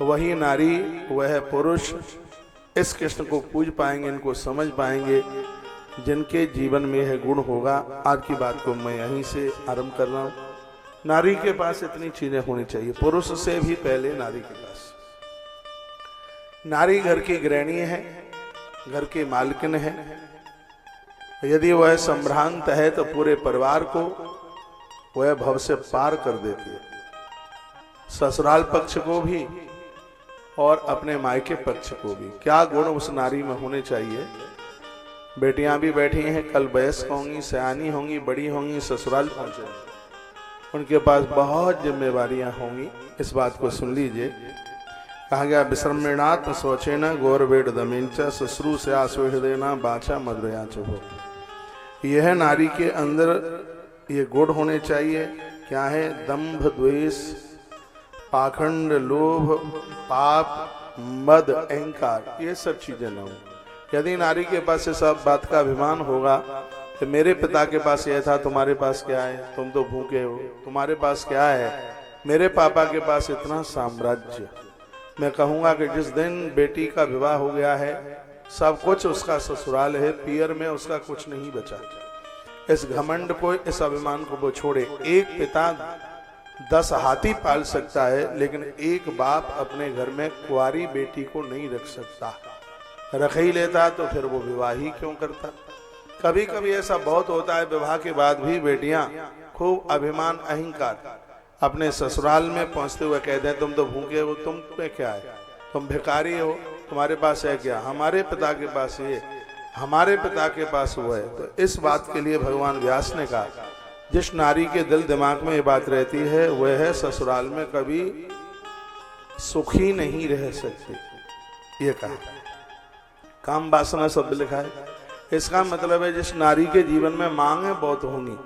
वही नारी वह पुरुष इस कृष्ण को पूज पाएंगे, इनको समझ पाएंगे जिनके जीवन में यह गुण होगा। आज की बात को मैं यहीं से आरंभ कर रहा हूं। नारी के पास इतनी चीजें होनी चाहिए, पुरुष से भी पहले नारी के पास। नारी घर की गृहिणी है, घर की मालकिन है। यदि वह संभ्रांत है तो पूरे परिवार को वह भव से पार कर देती है, ससुराल पक्ष को भी और अपने मायके पक्ष को भी। क्या गुण उस नारी में होने चाहिए। बेटियां भी बैठी हैं, कल वयस्क होंगी, सयानी होंगी, बड़ी होंगी, ससुराल पहुंचेंगी, उनके पास बहुत जिम्मेवारियां होंगी। इस बात को सुन लीजिए। कहा गया विश्रमणात्म शौचेन गौरवेड दमेंच शुश्रू से आसो हृदयना बाचा मधुरया हो। यह नारी के अंदर ये गुण होने चाहिए। क्या है। दंभ, द्वेष, पाखंड, लोभ, पाप, मद, अहंकार, ये सब चीजें न हो। यदि नारी के पास ये सब बात का अभिमान होगा कि मेरे पिता के पास यह था, तुम्हारे पास क्या है, तुम तो भूखे हो, तुम्हारे पास क्या है, मेरे पापा के पास इतना साम्राज्य। मैं कहूंगा कि जिस दिन बेटी का विवाह हो गया है, सब कुछ उसका ससुराल है, पियर में उसका कुछ नहीं बचा। इस घमंड को, इस अभिमान को वो छोड़े। एक पिता 10 हाथी पाल सकता है, लेकिन एक बाप अपने घर में कुंवारी बेटी को नहीं रख सकता। रख ही लेता तो फिर वो विवाह ही क्यों करता। कभी कभी ऐसा बहुत होता है, विवाह के बाद भी बेटियां खूब अभिमान, अहंकार अपने ससुराल में पहुंचते हुए कहते हैं तुम तो भूखे हो, तुम पे क्या है, तुम भिखारी हो, तुम्हारे पास है क्या, हमारे पिता के पास ये, हमारे पिता के पास वो है। तो इस बात के लिए भगवान व्यास ने कहा, जिस नारी के दिल दिमाग में ये बात रहती है वह है ससुराल में कभी सुखी नहीं रह सकती। ये कहा। काम वासना शब्द लिखा है। इसका मतलब है जिस नारी के जीवन में मांगे बहुत होंगी,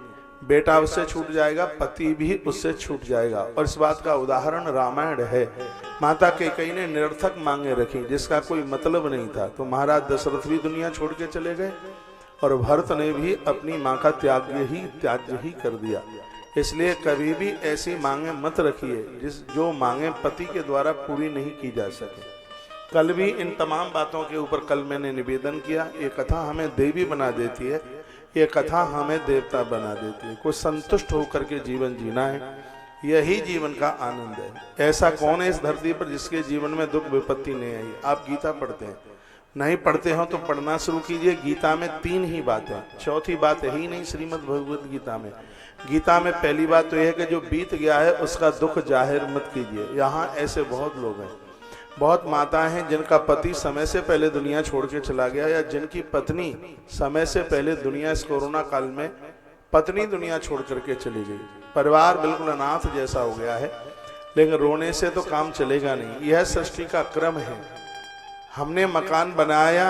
बेटा उससे छूट जाएगा, पति भी उससे छूट जाएगा। और इस बात का उदाहरण रामायण है। माता कैकेयी ने निरर्थक मांगे रखी जिसका कोई मतलब नहीं था, तो महाराज दशरथ भी दुनिया छोड़ के चले गए और भरत ने भी अपनी माँ का त्याज्य ही कर दिया। इसलिए कभी भी ऐसी मांगे मत रखिए जो मांगे पति के द्वारा पूरी नहीं की जा सके। कल भी इन तमाम बातों के ऊपर कल मैंने निवेदन किया। ये कथा हमें देवी बना देती है, ये कथा हमें देवता बना देती है। कुछ संतुष्ट होकर के जीवन जीना है, यही जीवन का आनंद है। ऐसा कौन है इस धरती पर जिसके जीवन में दुख विपत्ति नहीं आई। आप गीता पढ़ते हैं, नहीं पढ़ते हो तो पढ़ना शुरू कीजिए। गीता में 3 ही बातें, चौथी बात है ही नहीं श्रीमद् भगवद गीता में। गीता में पहली बात तो यह है कि जो बीत गया है उसका दुख जाहिर मत कीजिए। यहाँ ऐसे बहुत लोग हैं, बहुत माताएं हैं जिनका पति समय से पहले दुनिया छोड़ के चला गया, या जिनकी पत्नी समय से पहले दुनिया, इस कोरोना काल में पत्नी दुनिया छोड़ करके चली गई। परिवार बिल्कुल अनाथ जैसा हो गया है, लेकिन रोने से तो काम चलेगा नहीं। यह सृष्टि का क्रम है। हमने मकान बनाया,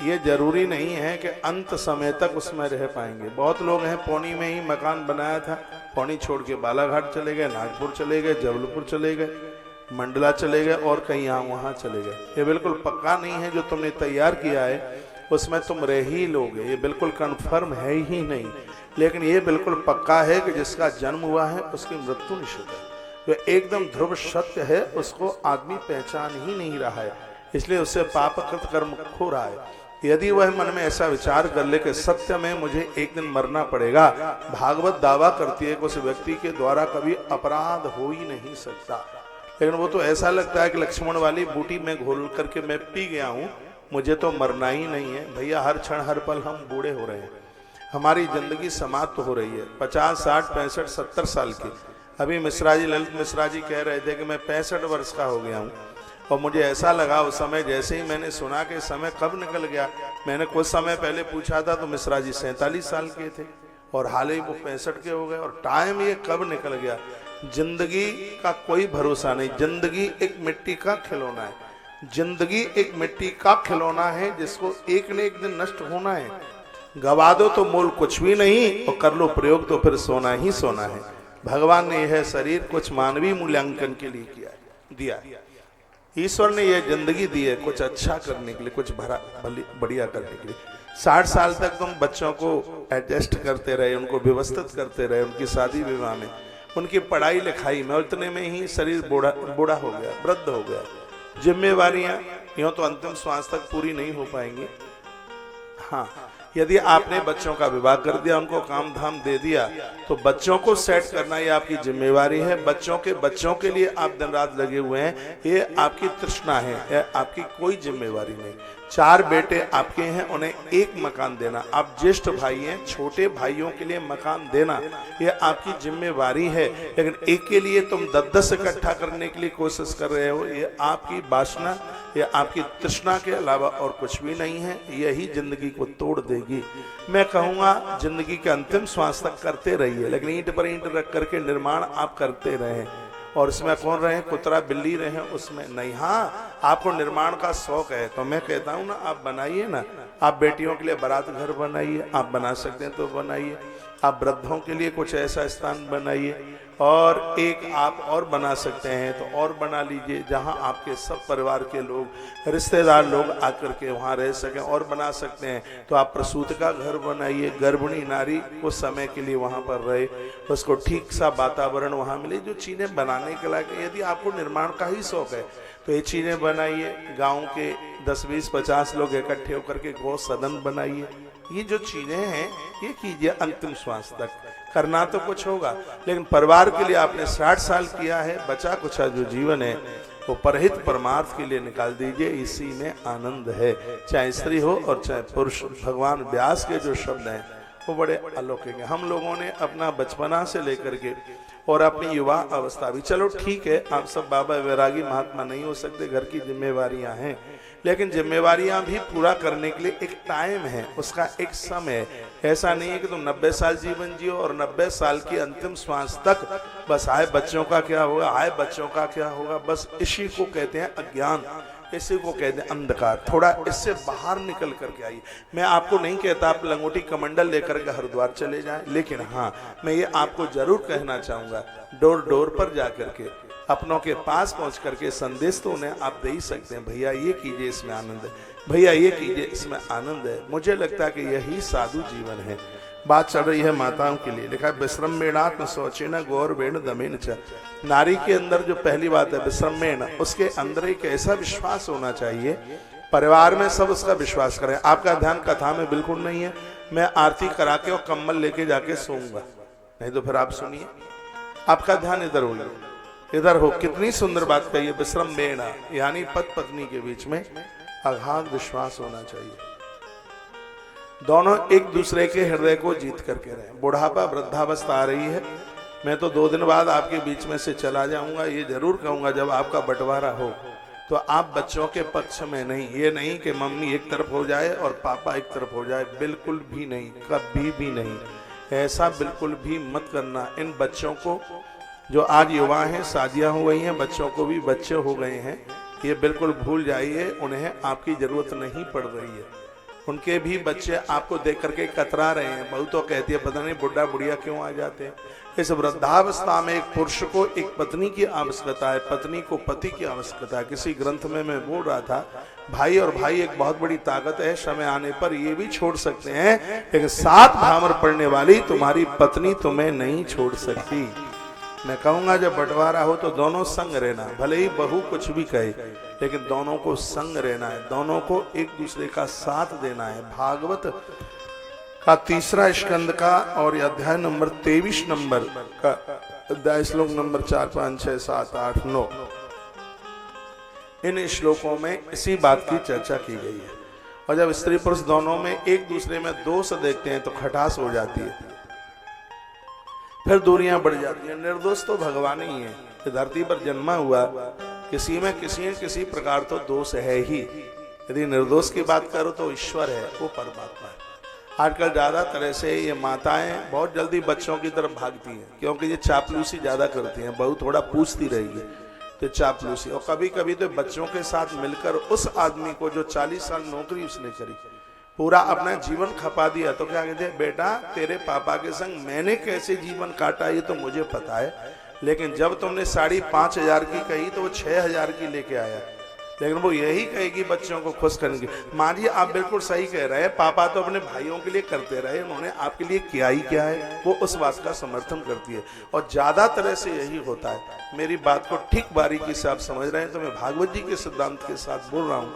ये जरूरी नहीं है कि अंत समय तक उसमें रह पाएंगे। बहुत लोग हैं पौनी में ही मकान बनाया था, पौनी छोड़ के बालाघाट चले गए, नागपुर चले गए, जबलपुर चले गए, मंडला चले गए और कहीं यहाँ वहाँ चले गए। ये बिल्कुल पक्का नहीं है जो तुमने तैयार किया है उसमें तुम रह ही लोगे, ये बिल्कुल कन्फर्म है ही नहीं। लेकिन ये बिल्कुल पक्का है कि जिसका जन्म हुआ है उसकी मृत्यु निश्चित है। जो एकदम ध्रुव सत्य है उसको आदमी पहचान ही नहीं रहा है, इसलिए उससे पापकृत कर्म खो रहा है। यदि वह मन में ऐसा विचार कर ले कि सत्य में मुझे एक दिन मरना पड़ेगा, भागवत दावा करती है कि उस व्यक्ति के द्वारा कभी अपराध हो ही नहीं सकता। लेकिन वो तो ऐसा लगता है कि लक्ष्मण वाली बूटी में घोल करके मैं पी गया हूँ, मुझे तो मरना ही नहीं है। भैया हर क्षण हर पल हम बूढ़े हो रहे हैं, हमारी जिंदगी समाप्त हो रही है। 50, 60, 65, 70 साल की। अभी मिश्रा जी, ललित मिश्रा जी कह रहे थे कि मैं 65 वर्ष का हो गया हूँ, और मुझे ऐसा लगा उस समय जैसे ही मैंने सुना कि समय कब निकल गया। मैंने कुछ समय पहले पूछा था तो मिश्रा जी 47 साल के थे और हाल ही वो 65 के हो गए, और टाइम ये कब निकल गया। जिंदगी का कोई भरोसा नहीं। जिंदगी एक मिट्टी का खिलौना है, जिंदगी एक मिट्टी का खिलौना है जिसको एक न एक दिन नष्ट होना है। गवा दो तो मोल कुछ भी नहीं, और कर लो प्रयोग तो फिर सोना ही सोना है। भगवान ने यह शरीर कुछ मानवीय मूल्यांकन के लिए दिया है। ईश्वर ने यह जिंदगी दी है कुछ अच्छा करने के लिए, कुछ बढ़िया करने के लिए। 60 साल तक तुम बच्चों को एडजस्ट करते रहे, उनको व्यवस्थित करते रहे, उनकी शादी विवाह में उनकी पढ़ाई लिखाई में, उतने में ही शरीर बूढ़ा हो गया, वृद्ध हो गया। जिम्मेवारियां यूं तो अंतिम श्वास तक पूरी नहीं हो पाएंगी। हाँ, यदि आपने बच्चों का विवाह कर दिया, उनको काम धाम दे दिया, तो बच्चों को सेट करना ये आपकी जिम्मेवारी है। बच्चों के लिए आप दिन रात लगे हुए हैं, ये आपकी तृष्णा है, ये आपकी कोई जिम्मेवारी नहीं। 4 बेटे आपके हैं, उन्हें एक मकान देना, आप ज्येष्ठ भाई हैं, छोटे भाइयों के लिए मकान देना ये आपकी जिम्मेवारी है। लेकिन एक के लिए तुम 10-10 इकट्ठा करने के लिए कोशिश कर रहे हो, ये आपकी वासना, ये आपकी तृष्णा के अलावा और कुछ भी नहीं है। यही जिंदगी को तोड़ देगी। मैं कहूँगा जिंदगी के अंतिम श्वास तक करते रहिए, लेकिन ईंट पर ईंट रख करके निर्माण आप करते रहें। और इसमें कौन रहे, कुतरा बिल्ली रहे, उसमें नहीं। हाँ, आपको निर्माण का शौक है तो मैं कहता हूँ ना, आप बनाइए ना। आप बेटियों के लिए बारात घर बनाइए, आप बना सकते हैं तो बनाइए। आप वृद्धों के लिए कुछ ऐसा स्थान बनाइए, और एक आप और बना सकते हैं तो और बना लीजिए, जहां आपके सब परिवार के लोग, रिश्तेदार लोग आकर के वहां रह सकें। और बना सकते हैं तो आप प्रसूत का घर बनाइए, गर्भिणी नारी को समय के लिए वहां पर रहे, उसको ठीक सा वातावरण वहां मिले, जो चीजें बनाने के लायक। यदि आपको निर्माण का ही शौक है तो ये चीजें बनाइए। गाँव के 10, 20, 50 लोग इकट्ठे होकर के गौ सदन बनाइए। ये जो चीजें हैं ये कीजिए अंतिम श्वास तक। करना तो कुछ होगा, लेकिन परिवार के लिए आपने 60 साल किया है, बचा कुछा जो जीवन है वो परहित परमार्थ के लिए निकाल दीजिए। इसी में आनंद है, चाहे स्त्री हो और चाहे पुरुष। भगवान व्यास के जो शब्द हैं वो बड़े अलौकिक हैं। हम लोगों ने अपना बचपना से लेकर के और अपनी युवा अवस्था भी, चलो ठीक है, आप सब बाबा वैरागी महात्मा नहीं हो सकते, घर की जिम्मेवारियां हैं, लेकिन जिम्मेवारियां भी पूरा करने के लिए एक टाइम है, उसका एक समय है। ऐसा नहीं है कि तुम 90 साल जीवन जियो और 90 साल की अंतिम श्वास तक बस आए बच्चों का क्या होगा, आए बच्चों का क्या होगा, बस इसी को कहते हैं अज्ञान, इसी को कहते हैं अंधकार। थोड़ा इससे बाहर निकल करके आइए। मैं आपको नहीं कहता आप लंगोटी कमंडल लेकर के हरिद्वार चले जाएं, लेकिन हाँ, मैं ये आपको जरूर कहना चाहूंगा, डोर डोर पर जाकर के अपनों के पास पहुंच करके संदेश तो उन्हें आप दे ही सकते हैं, भैया ये कीजिए इसमें आनंद है, भैया ये कीजिए इसमें आनंद है। मुझे लगता है कि यही साधु जीवन है। बात चल रही है माताओं के लिए, लिखा है विश्रम मेणात्म शौचेन गौर वेण दमेन च। नारी के अंदर जो पहली बात है विश्रम मेण, उसके अंदर एक ऐसा विश्वास होना चाहिए, परिवार में सब उसका विश्वास करें। आपका ध्यान कथा में बिल्कुल नहीं है, मैं आरती करा के और कम्बल लेके जाके सोऊंगा, नहीं तो फिर आप सुनिए, आपका ध्यान इधर होगा, इधर हो। कितनी सुंदर बात कही है, विश्रम मेणा, यानी पति पत्नी के बीच में अगाध विश्वास होना चाहिए। दोनों एक दूसरे के हृदय को जीत करके रहे। बुढ़ापा वृद्धावस्था आ रही है, मैं तो 2 दिन बाद आपके बीच में से चला जाऊंगा। ये जरूर कहूंगा जब आपका बंटवारा हो तो आप बच्चों के पक्ष में नहीं, ये नहीं कि मम्मी एक तरफ हो जाए और पापा एक तरफ हो जाए, बिल्कुल भी नहीं, कभी भी नहीं, ऐसा बिल्कुल भी मत करना। इन बच्चों को, जो आज युवा हैं, शादियां हो गई हैं, बच्चों को भी बच्चे हो गए हैं, ये बिल्कुल भूल जाइए, उन्हें आपकी जरूरत नहीं पड़ रही है। उनके भी बच्चे आपको देख करके कतरा रहे हैं। बहू तो कहती है पता नहीं बुढ़ा बुढ़िया क्यों आ जाते हैं। इस वृद्धावस्था में एक पुरुष को एक पत्नी की आवश्यकता है, पत्नी को पति की आवश्यकता है। किसी ग्रंथ में मैं बोल रहा था, भाई और भाई एक बहुत बड़ी ताकत है, समय आने पर ये भी छोड़ सकते हैं, लेकिन 7 भामर पड़ने वाली तुम्हारी पत्नी तुम्हें नहीं छोड़ सकती। मैं कहूंगा जब बंटवारा हो तो दोनों संग रहना, भले ही बहू कुछ भी कहे, लेकिन दोनों को संग रहना है, दोनों को एक दूसरे का साथ देना है। भागवत का 3रा स्कंद का और अध्याय नंबर 23 नंबर का अध्याय श्लोक नंबर 4, 5, 6, 7, 8, 9, इन श्लोकों में इसी बात की चर्चा की गई है। और जब स्त्री पुरुष दोनों में एक दूसरे में दोष देखते हैं तो खटास हो जाती है, फिर दूरियां बढ़ जाती हैं। निर्दोष तो भगवान ही है, धरती पर जन्मा हुआ, किसी में किसी प्रकार तो दोष है ही। यदि निर्दोष की बात करो तो ईश्वर है, वो परमात्मा है। आजकल ज्यादा तरह से ये माताएं बहुत जल्दी बच्चों की तरफ भागती हैं, क्योंकि ये चापलूसी ज्यादा करती हैं। बहू थोड़ा पूछती रहेगी तो चापलूसी, और कभी कभी तो बच्चों के साथ मिलकर उस आदमी को जो 40 साल नौकरी उसने करी, पूरा अपना जीवन खपा दिया, तो क्या कहते हैं, बेटा तेरे पापा के संग मैंने कैसे जीवन काटा ये तो मुझे पता है, लेकिन जब तुमने 5,500 की कही तो वो 6,000 की लेके आया, लेकिन वो यही कहेगी बच्चों को खुश करने की। माँ जी आप बिल्कुल सही कह रहे हैं, पापा तो अपने भाइयों के लिए करते रहे, उन्होंने आपके लिए किया ही क्या है, वो उस बात का समर्थन करती है। और ज्यादा तरह से यही होता है। मेरी बात को ठीक बारीकी से आप समझ रहे हैं तो मैं भागवत जी के सिद्धांत के साथ बोल रहा हूँ।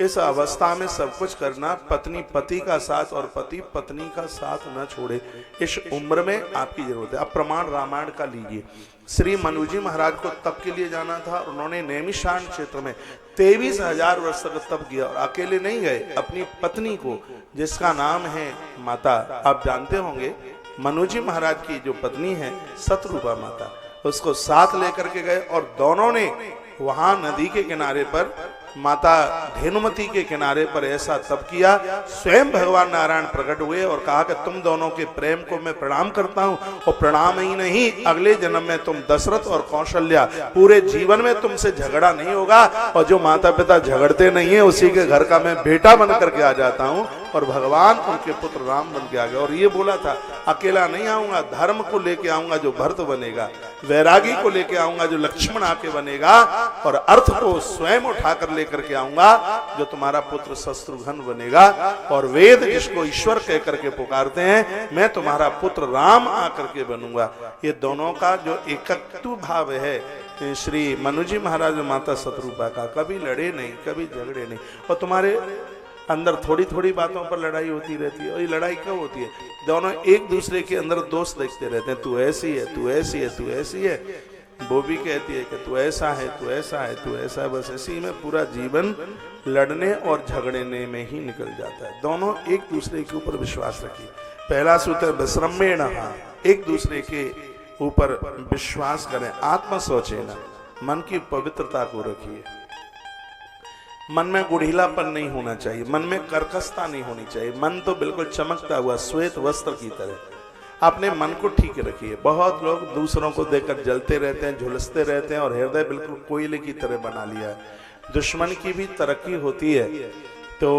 इस अवस्था में सब कुछ करना, पत्नी पति का साथ और पति पत्नी का साथ न छोड़े, इस उम्र में आपकी जरूरत है। अब प्रमाण रामायण का लीजिए। श्री मनु जी महाराज को तप के लिए जाना था, उन्होंने नैमिषारण्य क्षेत्र में 23,000 वर्ष तक तप किया और अकेले नहीं गए, अपनी पत्नी को जिसका नाम है माता, आप जानते होंगे मनु जी महाराज की जो पत्नी है शत्रुपा माता, उसको साथ लेकर के गए और दोनों ने वहां नदी के किनारे पर, माता धेनुमती के किनारे पर ऐसा तप किया। स्वयं भगवान नारायण प्रकट हुए और कहा कि तुम दोनों के प्रेम को मैं प्रणाम करता हूं, और प्रणाम ही नहीं, अगले जन्म में तुम दशरथ और कौशल्या, पूरे जीवन में तुमसे झगड़ा नहीं होगा, और जो माता पिता झगड़ते नहीं है उसी के घर का मैं बेटा बन करके आ जाता हूं। और भगवान उनके पुत्र राम बन के आ गए। और ये बोला था अकेला नहीं आऊंगा, धर्म को लेके आऊंगा जो भरत बनेगा, वैरागी को लेके आऊंगा जो लक्ष्मण आके बनेगा, और अर्थ को स्वयं उठाकर लेकर के आऊंगा जो तुम्हारा पुत्र शत्रुघ्न बनेगा, और वेद जिसको ईश्वर कह करके पुकारते हैं, मैं तुम्हारा पुत्र राम आकर के बनूंगा। ये दोनों का जो एकत्व भाव है श्री मनु जी महाराज माता शत्रुपा का, कभी लड़े नहीं, कभी झगड़े नहीं। और तुम्हारे अंदर थोड़ी थोड़ी बातों पर लड़ाई होती रहती है। और ये लड़ाई कब होती है? दोनों एक दूसरे के अंदर दोष देखते रहते हैं, तू ऐसी है, तू ऐसी है, तू ऐसी है। वो भी कहती है कि तू ऐसा है, तू ऐसा है, तू ऐसा है। बस इसी में पूरा जीवन लड़ने और झगड़ने में ही निकल जाता है। दोनों एक दूसरे के ऊपर विश्वास रखिए। पहला सूत्र विश्रमेण, एक दूसरे के ऊपर विश्वास करें। आत्म सोचेना, मन की पवित्रता को रखिए। मन में गुढ़ीलापन नहीं होना चाहिए, मन में कर्कशता नहीं होनी चाहिए। मन तो बिल्कुल चमकता हुआ श्वेत वस्त्र की तरह। अपने मन को ठीक रखिए। बहुत लोग दूसरों को देखकर जलते रहते हैं, झुलसते रहते हैं और हृदय बिल्कुल कोयले की तरह बना लिया है। दुश्मन की भी तरक्की होती है तो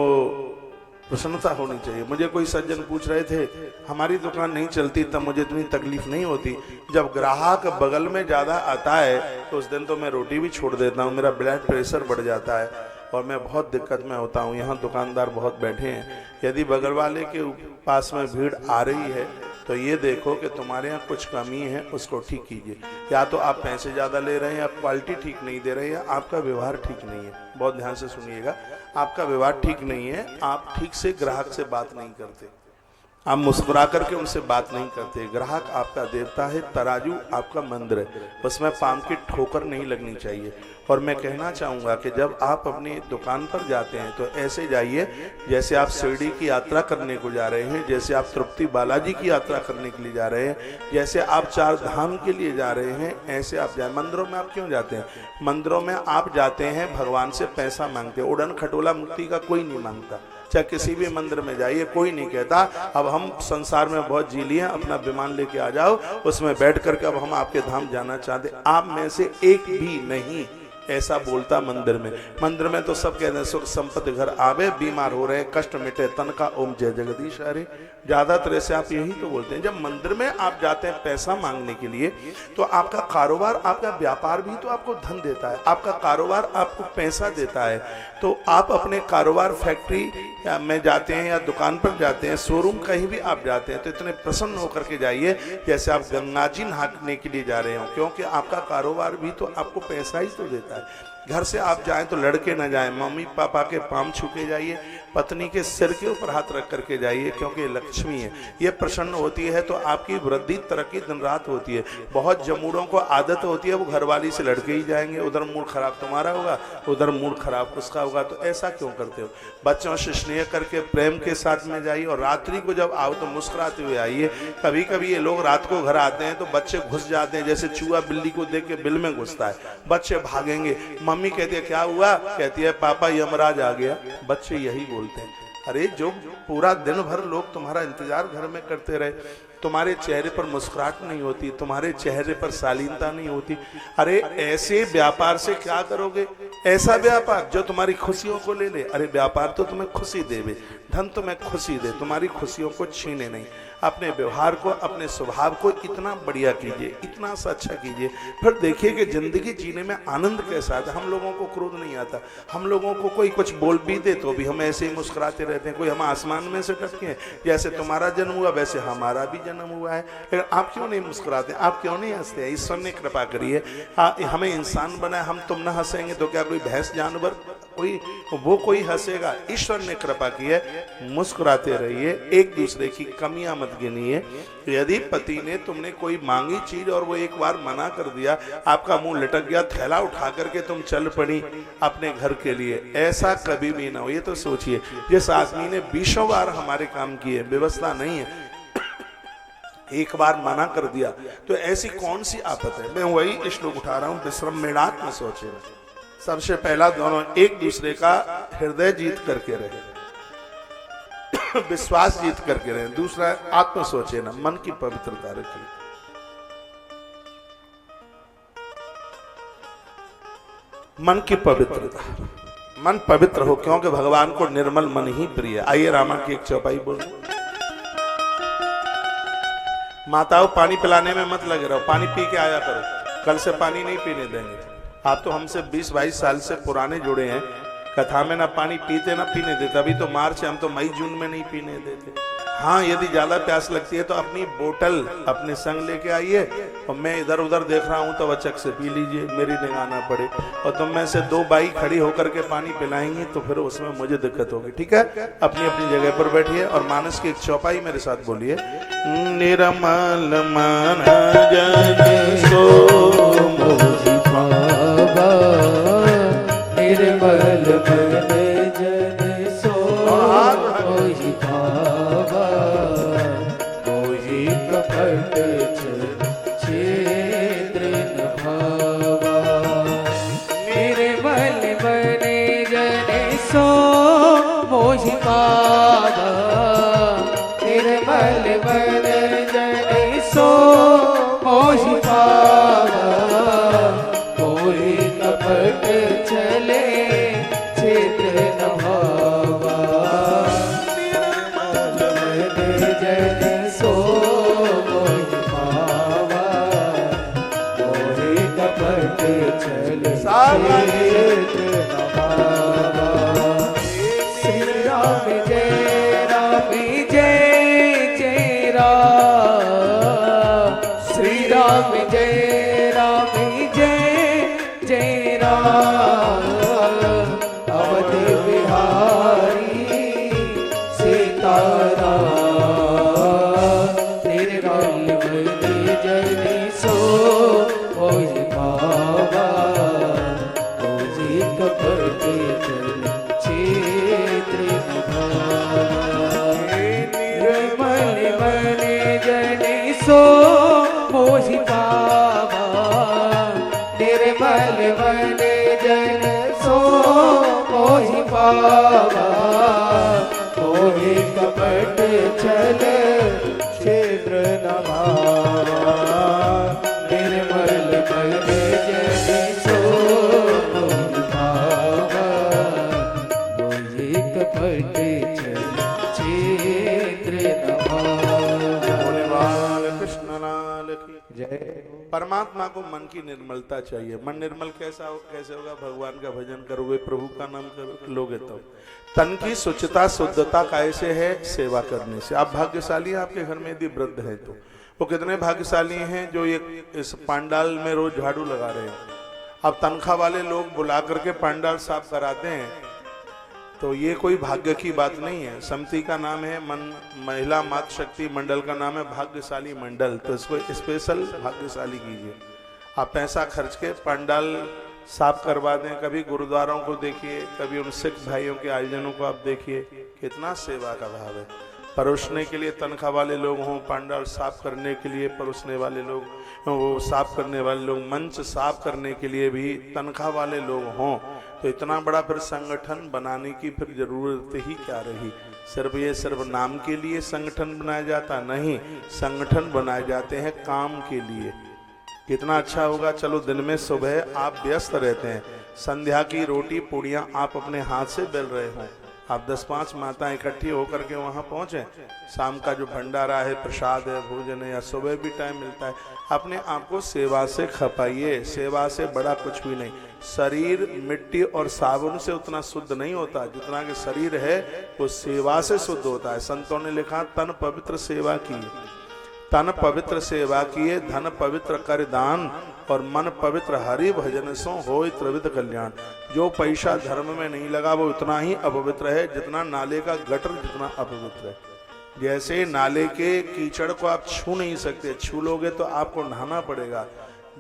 प्रसन्नता होनी चाहिए। मुझे कोई सज्जन पूछ रहे थे, हमारी दुकान नहीं चलती तब मुझे इतनी तकलीफ नहीं होती, जब ग्राहक बगल में ज़्यादा आता है तो उस दिन तो मैं रोटी भी छोड़ देता हूँ, मेरा ब्लड प्रेशर बढ़ जाता है और मैं बहुत दिक्कत में होता हूँ। यहाँ दुकानदार बहुत बैठे हैं, यदि बगल वाले के पास में भीड़ आ रही है तो ये देखो कि तुम्हारे यहाँ कुछ कमी है, उसको ठीक कीजिए। या तो आप पैसे ज़्यादा ले रहे हैं, आप क्वालिटी ठीक नहीं दे रहे हैं, आपका व्यवहार ठीक नहीं है। बहुत ध्यान से सुनिएगा, आपका व्यवहार ठीक नहीं है, आप ठीक से ग्राहक से बात नहीं करते, आप मुस्कुरा करके उनसे बात नहीं करते। ग्राहक आपका देवता है, तराजू आपका मंदिर है, उसमें पाम की ठोकर नहीं लगनी चाहिए। और मैं कहना चाहूँगा कि जब आप अपनी दुकान पर जाते हैं तो ऐसे जाइए जैसे आप शिरडी की यात्रा करने को जा रहे हैं, जैसे आप तृप्ति बालाजी की यात्रा करने के लिए जा रहे हैं, जैसे आप 4 धाम के लिए जा रहे हैं, ऐसे आप जाए। मंदिरों में आप क्यों जाते हैं? मंदिरों में आप जाते हैं भगवान से पैसा मांगते हैं। उड़न खटोला मुक्ति का कोई नहीं मांगता। चाहे किसी भी मंदिर में जाइए, कोई नहीं कहता अब हम संसार में बहुत जी लिए, अपना विमान लेके आ जाओ, उसमें बैठ करके अब हम आपके धाम जाना चाहते। आप में से एक भी नहीं ऐसा बोलता मंदिर में। मंदिर में तो सब कहते हैं सुख संपत्ति घर आवे, बीमार हो रहे हैं, कष्ट मिटे तन का, ओम जय जगदीश हरे। ज्यादातर से आप यही तो बोलते हैं। जब मंदिर में आप जाते हैं पैसा मांगने के लिए तो आपका कारोबार, आपका व्यापार भी तो आपको धन देता है, आपका कारोबार आपको पैसा देता है। तो आप अपने कारोबार फैक्ट्री में जाते हैं या दुकान पर जाते हैं, शोरूम कहीं भी आप जाते हैं तो इतने प्रसन्न होकर के जाइए जैसे आप गंगा जी नहाने के लिए जा रहे हो, क्योंकि आपका कारोबार भी तो आपको पैसा ही तो देता है। घर से आप जाएं तो लड़के न जाएं, मम्मी पापा के पांव छू के जाइए, पत्नी के सिर के ऊपर हाथ रख करके जाइए, क्योंकि लक्ष्मी है, ये प्रसन्न होती है तो आपकी वृद्धि तरक्की दिन रात होती है। बहुत जमूड़ों को आदत होती है वो घरवाली से लड़के ही जाएंगे, उधर मूड खराब तुम्हारा होगा, उधर मूड खराब उसका होगा। तो ऐसा क्यों करते हो? बच्चों से स्नेह करके प्रेम के साथ में जाइए और रात्रि को जब आओ तो मुस्कुराते हुए आइए। कभी कभी ये लोग रात को घर आते हैं तो बच्चे घुस जाते हैं, जैसे चूहा बिल्ली को देख के बिल में घुसता है, बच्चे भागेंगे। मम्मी कहती है क्या हुआ? कहती है पापा यमराज आ गया। बच्चे यही बोलते हैं। अरे जो पूरा दिन भर लोग तुम्हारा इंतजार घर में करते रहे, तुम्हारे चेहरे पर मुस्कुराहट नहीं होती, तुम्हारे चेहरे पर शालीनता नहीं होती, अरे ऐसे व्यापार से क्या करोगे? ऐसा व्यापार जो तुम्हारी खुशियों को ले ले। अरे व्यापार तो तुम्हें खुशी देवे, धन तुम्हें खुशी दे, तुम्हारी खुशियों को छीने नहीं। अपने व्यवहार को, अपने स्वभाव को इतना बढ़िया कीजिए, इतना सा अच्छा कीजिए, फिर देखिए कि जिंदगी जीने में आनंद कैसा आता। हम लोगों को क्रोध नहीं आता, हम लोगों को कोई कुछ बोल भी दे तो भी हम ऐसे ही मुस्कुराते रहते हैं। कोई हम आसमान में से टपके हैं, जैसे तुम्हारा जन्म हुआ वैसे हमारा भी जन्म हुआ है, लेकिन आप क्यों नहीं मुस्कुराते, आप क्यों नहीं हंसते? ईश्वर ने कृपा करिए, हमें इंसान बनाया, हम तुम ना हंसेंगे तो क्या कोई भैंस जानवर कोई हंसेगा? ईश्वर ने कृपा की है, मुस्कुराते रहिए, एक दूसरे की कमियां मत गिनिए। यदि पति ने तुमने कोई मांगी चीज और वो एक बार मना कर दिया, आपका मुंह लटक गया, थैला उठा करके तुम चल पड़ी अपने घर के लिए, ऐसा कभी भी ना हो। ये तो सोचिए, जिस आदमी ने 20 बार हमारे काम किए, व्यवस्था नहीं है, एक बार मना कर दिया, तो ऐसी कौन सी आफत है? मैं वही श्लोक उठा रहा हूं, विश्रम मेणात्म सोचे। सबसे पहला दोनों एक दूसरे का हृदय जीत करके रहे, विश्वास जीत करके रहे। दूसरा आत्म सोचे ना, मन की पवित्रता रखिए। मन की पवित्रता, मन पवित्र हो, क्योंकि भगवान को निर्मल मन ही प्रिय। आइए रामायण की एक चौपाई बोलो। माताओं, पानी पिलाने में मत लगे रहो, पानी पी के आया करो, कल से पानी नहीं पीने देंगे। आप तो हमसे 20-22 साल से पुराने जुड़े हैं, कथा में ना पानी पीते ना पीने देते। अभी तो मार्च है, हम तो मई जून में नहीं पीने देते। हाँ, यदि ज्यादा प्यास लगती है तो अपनी बोतल अपने संग लेके आइए, और मैं इधर उधर देख रहा हूँ तो वचक से पी लीजिए, मेरी निगाह ना पड़े। और तुम में से 2 बाई खड़ी होकर के पानी पिलाएंगी तो फिर उसमें मुझे दिक्कत होगी, ठीक है? अपनी अपनी जगह पर बैठिए और मानस की एक चौपाई मेरे साथ बोलिए। निर्मल मन जन सो मोहि पावा, निर्मल मन जन सो मोहि पावा, मोहि कपट छेद्र न भावा। निर्मल मन जन सो मोहि पावा, निर्मल मन जन सो मोहि पावा, मोहि कपट चले छेद्र न भावा। निर्मल मन जन सो मोहि पावा, मोहि कपट चले छेद्र न भावा। श्री राम जय राम जय जय राम, श्री राम जय राम जय जय राम। अवध बिहारी सीताराम, निर्मल मन जन सो मोहि पावा, मोहि कपट चले छेद्र न भावा। निर्मल मन जन सो मोहि पावा, निर्मल मन जन सो मोहि पावा, मोहि कपट चले छेद्र न भावा। निर्मल मन जन सो मोहि पावा, मोहि कपट चले छेद्र न भावा। बोले बाल कृष्ण लाल की जय। परमात्मा को मन की निर्मलता चाहिए। मन निर्मल कैसे होगा? भगवान का भजन करोगे, प्रभु का नाम लोगे तो। तन की शुचिता शुद्धता कैसे है? सेवा करने से। आप भाग्यशाली हैं, आपके घर में यदि वृद्ध है तो। वो कितने भाग्यशाली हैं जो ये इस पंडाल में रोज झाड़ू लगा रहे हैं। अब तनख्वाह वाले लोग बुला करके पंडाल साफ कराते हैं, तो ये कोई भाग्य की बात नहीं है। समिति का नाम है महिला मातृ शक्ति मंडल का नाम है भाग्यशाली मंडल, तो इसको स्पेशल भाग्यशाली कीजिए। आप पैसा खर्च के पंडाल साफ करवा दें। कभी गुरुद्वारों को देखिए, कभी उन सिख भाइयों के आयोजनों को आप देखिए, कितना सेवा का भाव है। परोसने के लिए तनख्वाह वाले लोग हों, पंडाल साफ करने के लिए परोसने वाले लोग, वो साफ करने वाले लोग, मंच साफ करने के लिए भी तनख्वाह वाले लोग हों, तो इतना बड़ा फिर संगठन बनाने की फिर जरूरत ही क्या रही। सिर्फ नाम के लिए संगठन बनाया जाता नहीं, संगठन बनाए जाते हैं काम के लिए। कितना अच्छा होगा। चलो दिन में सुबह आप व्यस्त रहते हैं, संध्या की रोटी पूड़ियाँ आप अपने हाथ से बेल रहे हों, आप 10-5 माताएं इकट्ठी होकर के वहां पहुंचे, शाम का जो भंडारा है, प्रसाद है, भोजन है, या सुबह भी टाइम मिलता है, अपने आप को सेवा से खपाइए। सेवा से बड़ा कुछ भी नहीं। शरीर मिट्टी और साबुन से उतना शुद्ध नहीं होता जितना कि शरीर है वो सेवा से शुद्ध होता है। संतों ने लिखा, तन पवित्र सेवा की, तन पवित्र सेवा किए, धन पवित्र कर दान, और मन पवित्र हरि भजन सो होय त्रिविध कल्याण। जो पैसा धर्म में नहीं लगा वो उतना ही अपवित्र है जितना नाले का गटर जितना अपवित्र है। जैसे नाले के कीचड़ को आप छू नहीं सकते, छू लोगे तो आपको नहाना पड़ेगा।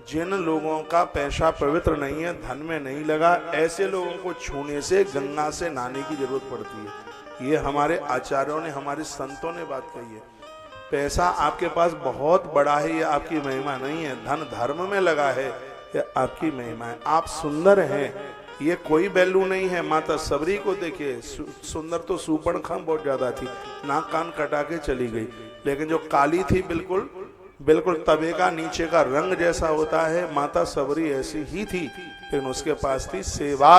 जिन लोगों का पैसा पवित्र नहीं है, धन में नहीं लगा, ऐसे लोगों को छूने से गंगा से नहाने की जरूरत पड़ती है। ये हमारे आचार्यों ने, हमारे संतों ने बात कही है। पैसा आपके पास बहुत बड़ा है, ये आपकी महिमा नहीं है। धन धर्म में लगा है, ये आपकी महिमा है। आप सुंदर हैं, ये कोई वैल्यू नहीं है। माता सबरी को देखिए, सुंदर तो सूर्पणखा बहुत ज्यादा थी, नाक कान कटा के चली गई, लेकिन जो काली थी बिल्कुल बिल्कुल तवे का नीचे का रंग जैसा होता है, माता सबरी ऐसी ही थी, लेकिन उसके पास थी सेवा।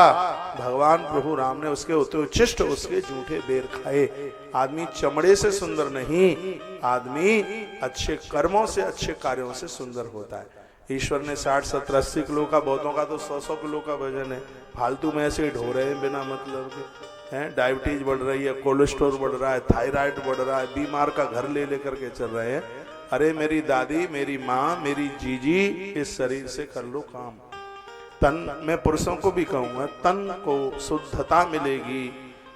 भगवान प्रभु राम ने उसके उच्चिष्ट उसके जूठे बेर खाए। आदमी चमड़े से सुंदर नहीं, आदमी अच्छे कर्मों से, अच्छे कार्यों से सुंदर होता है। ईश्वर ने 60, 70, 80 किलो का, बहुतों का तो 100-100 किलो का वजन है, फालतू में ऐसे ढो रहे हैं बिना मतलब के, हैं। डायबिटीज बढ़ रही है, कोलेस्ट्रॉल बढ़ रहा है, थायराइड बढ़ रहा है, बीमार का घर ले लेकर के चल रहे हैं। अरे मेरी दादी, मेरी माँ, मेरी जीजी, इस शरीर से कर लो काम। तन, मैं पुरुषों को भी कहूंगा, तन को शुद्धता मिलेगी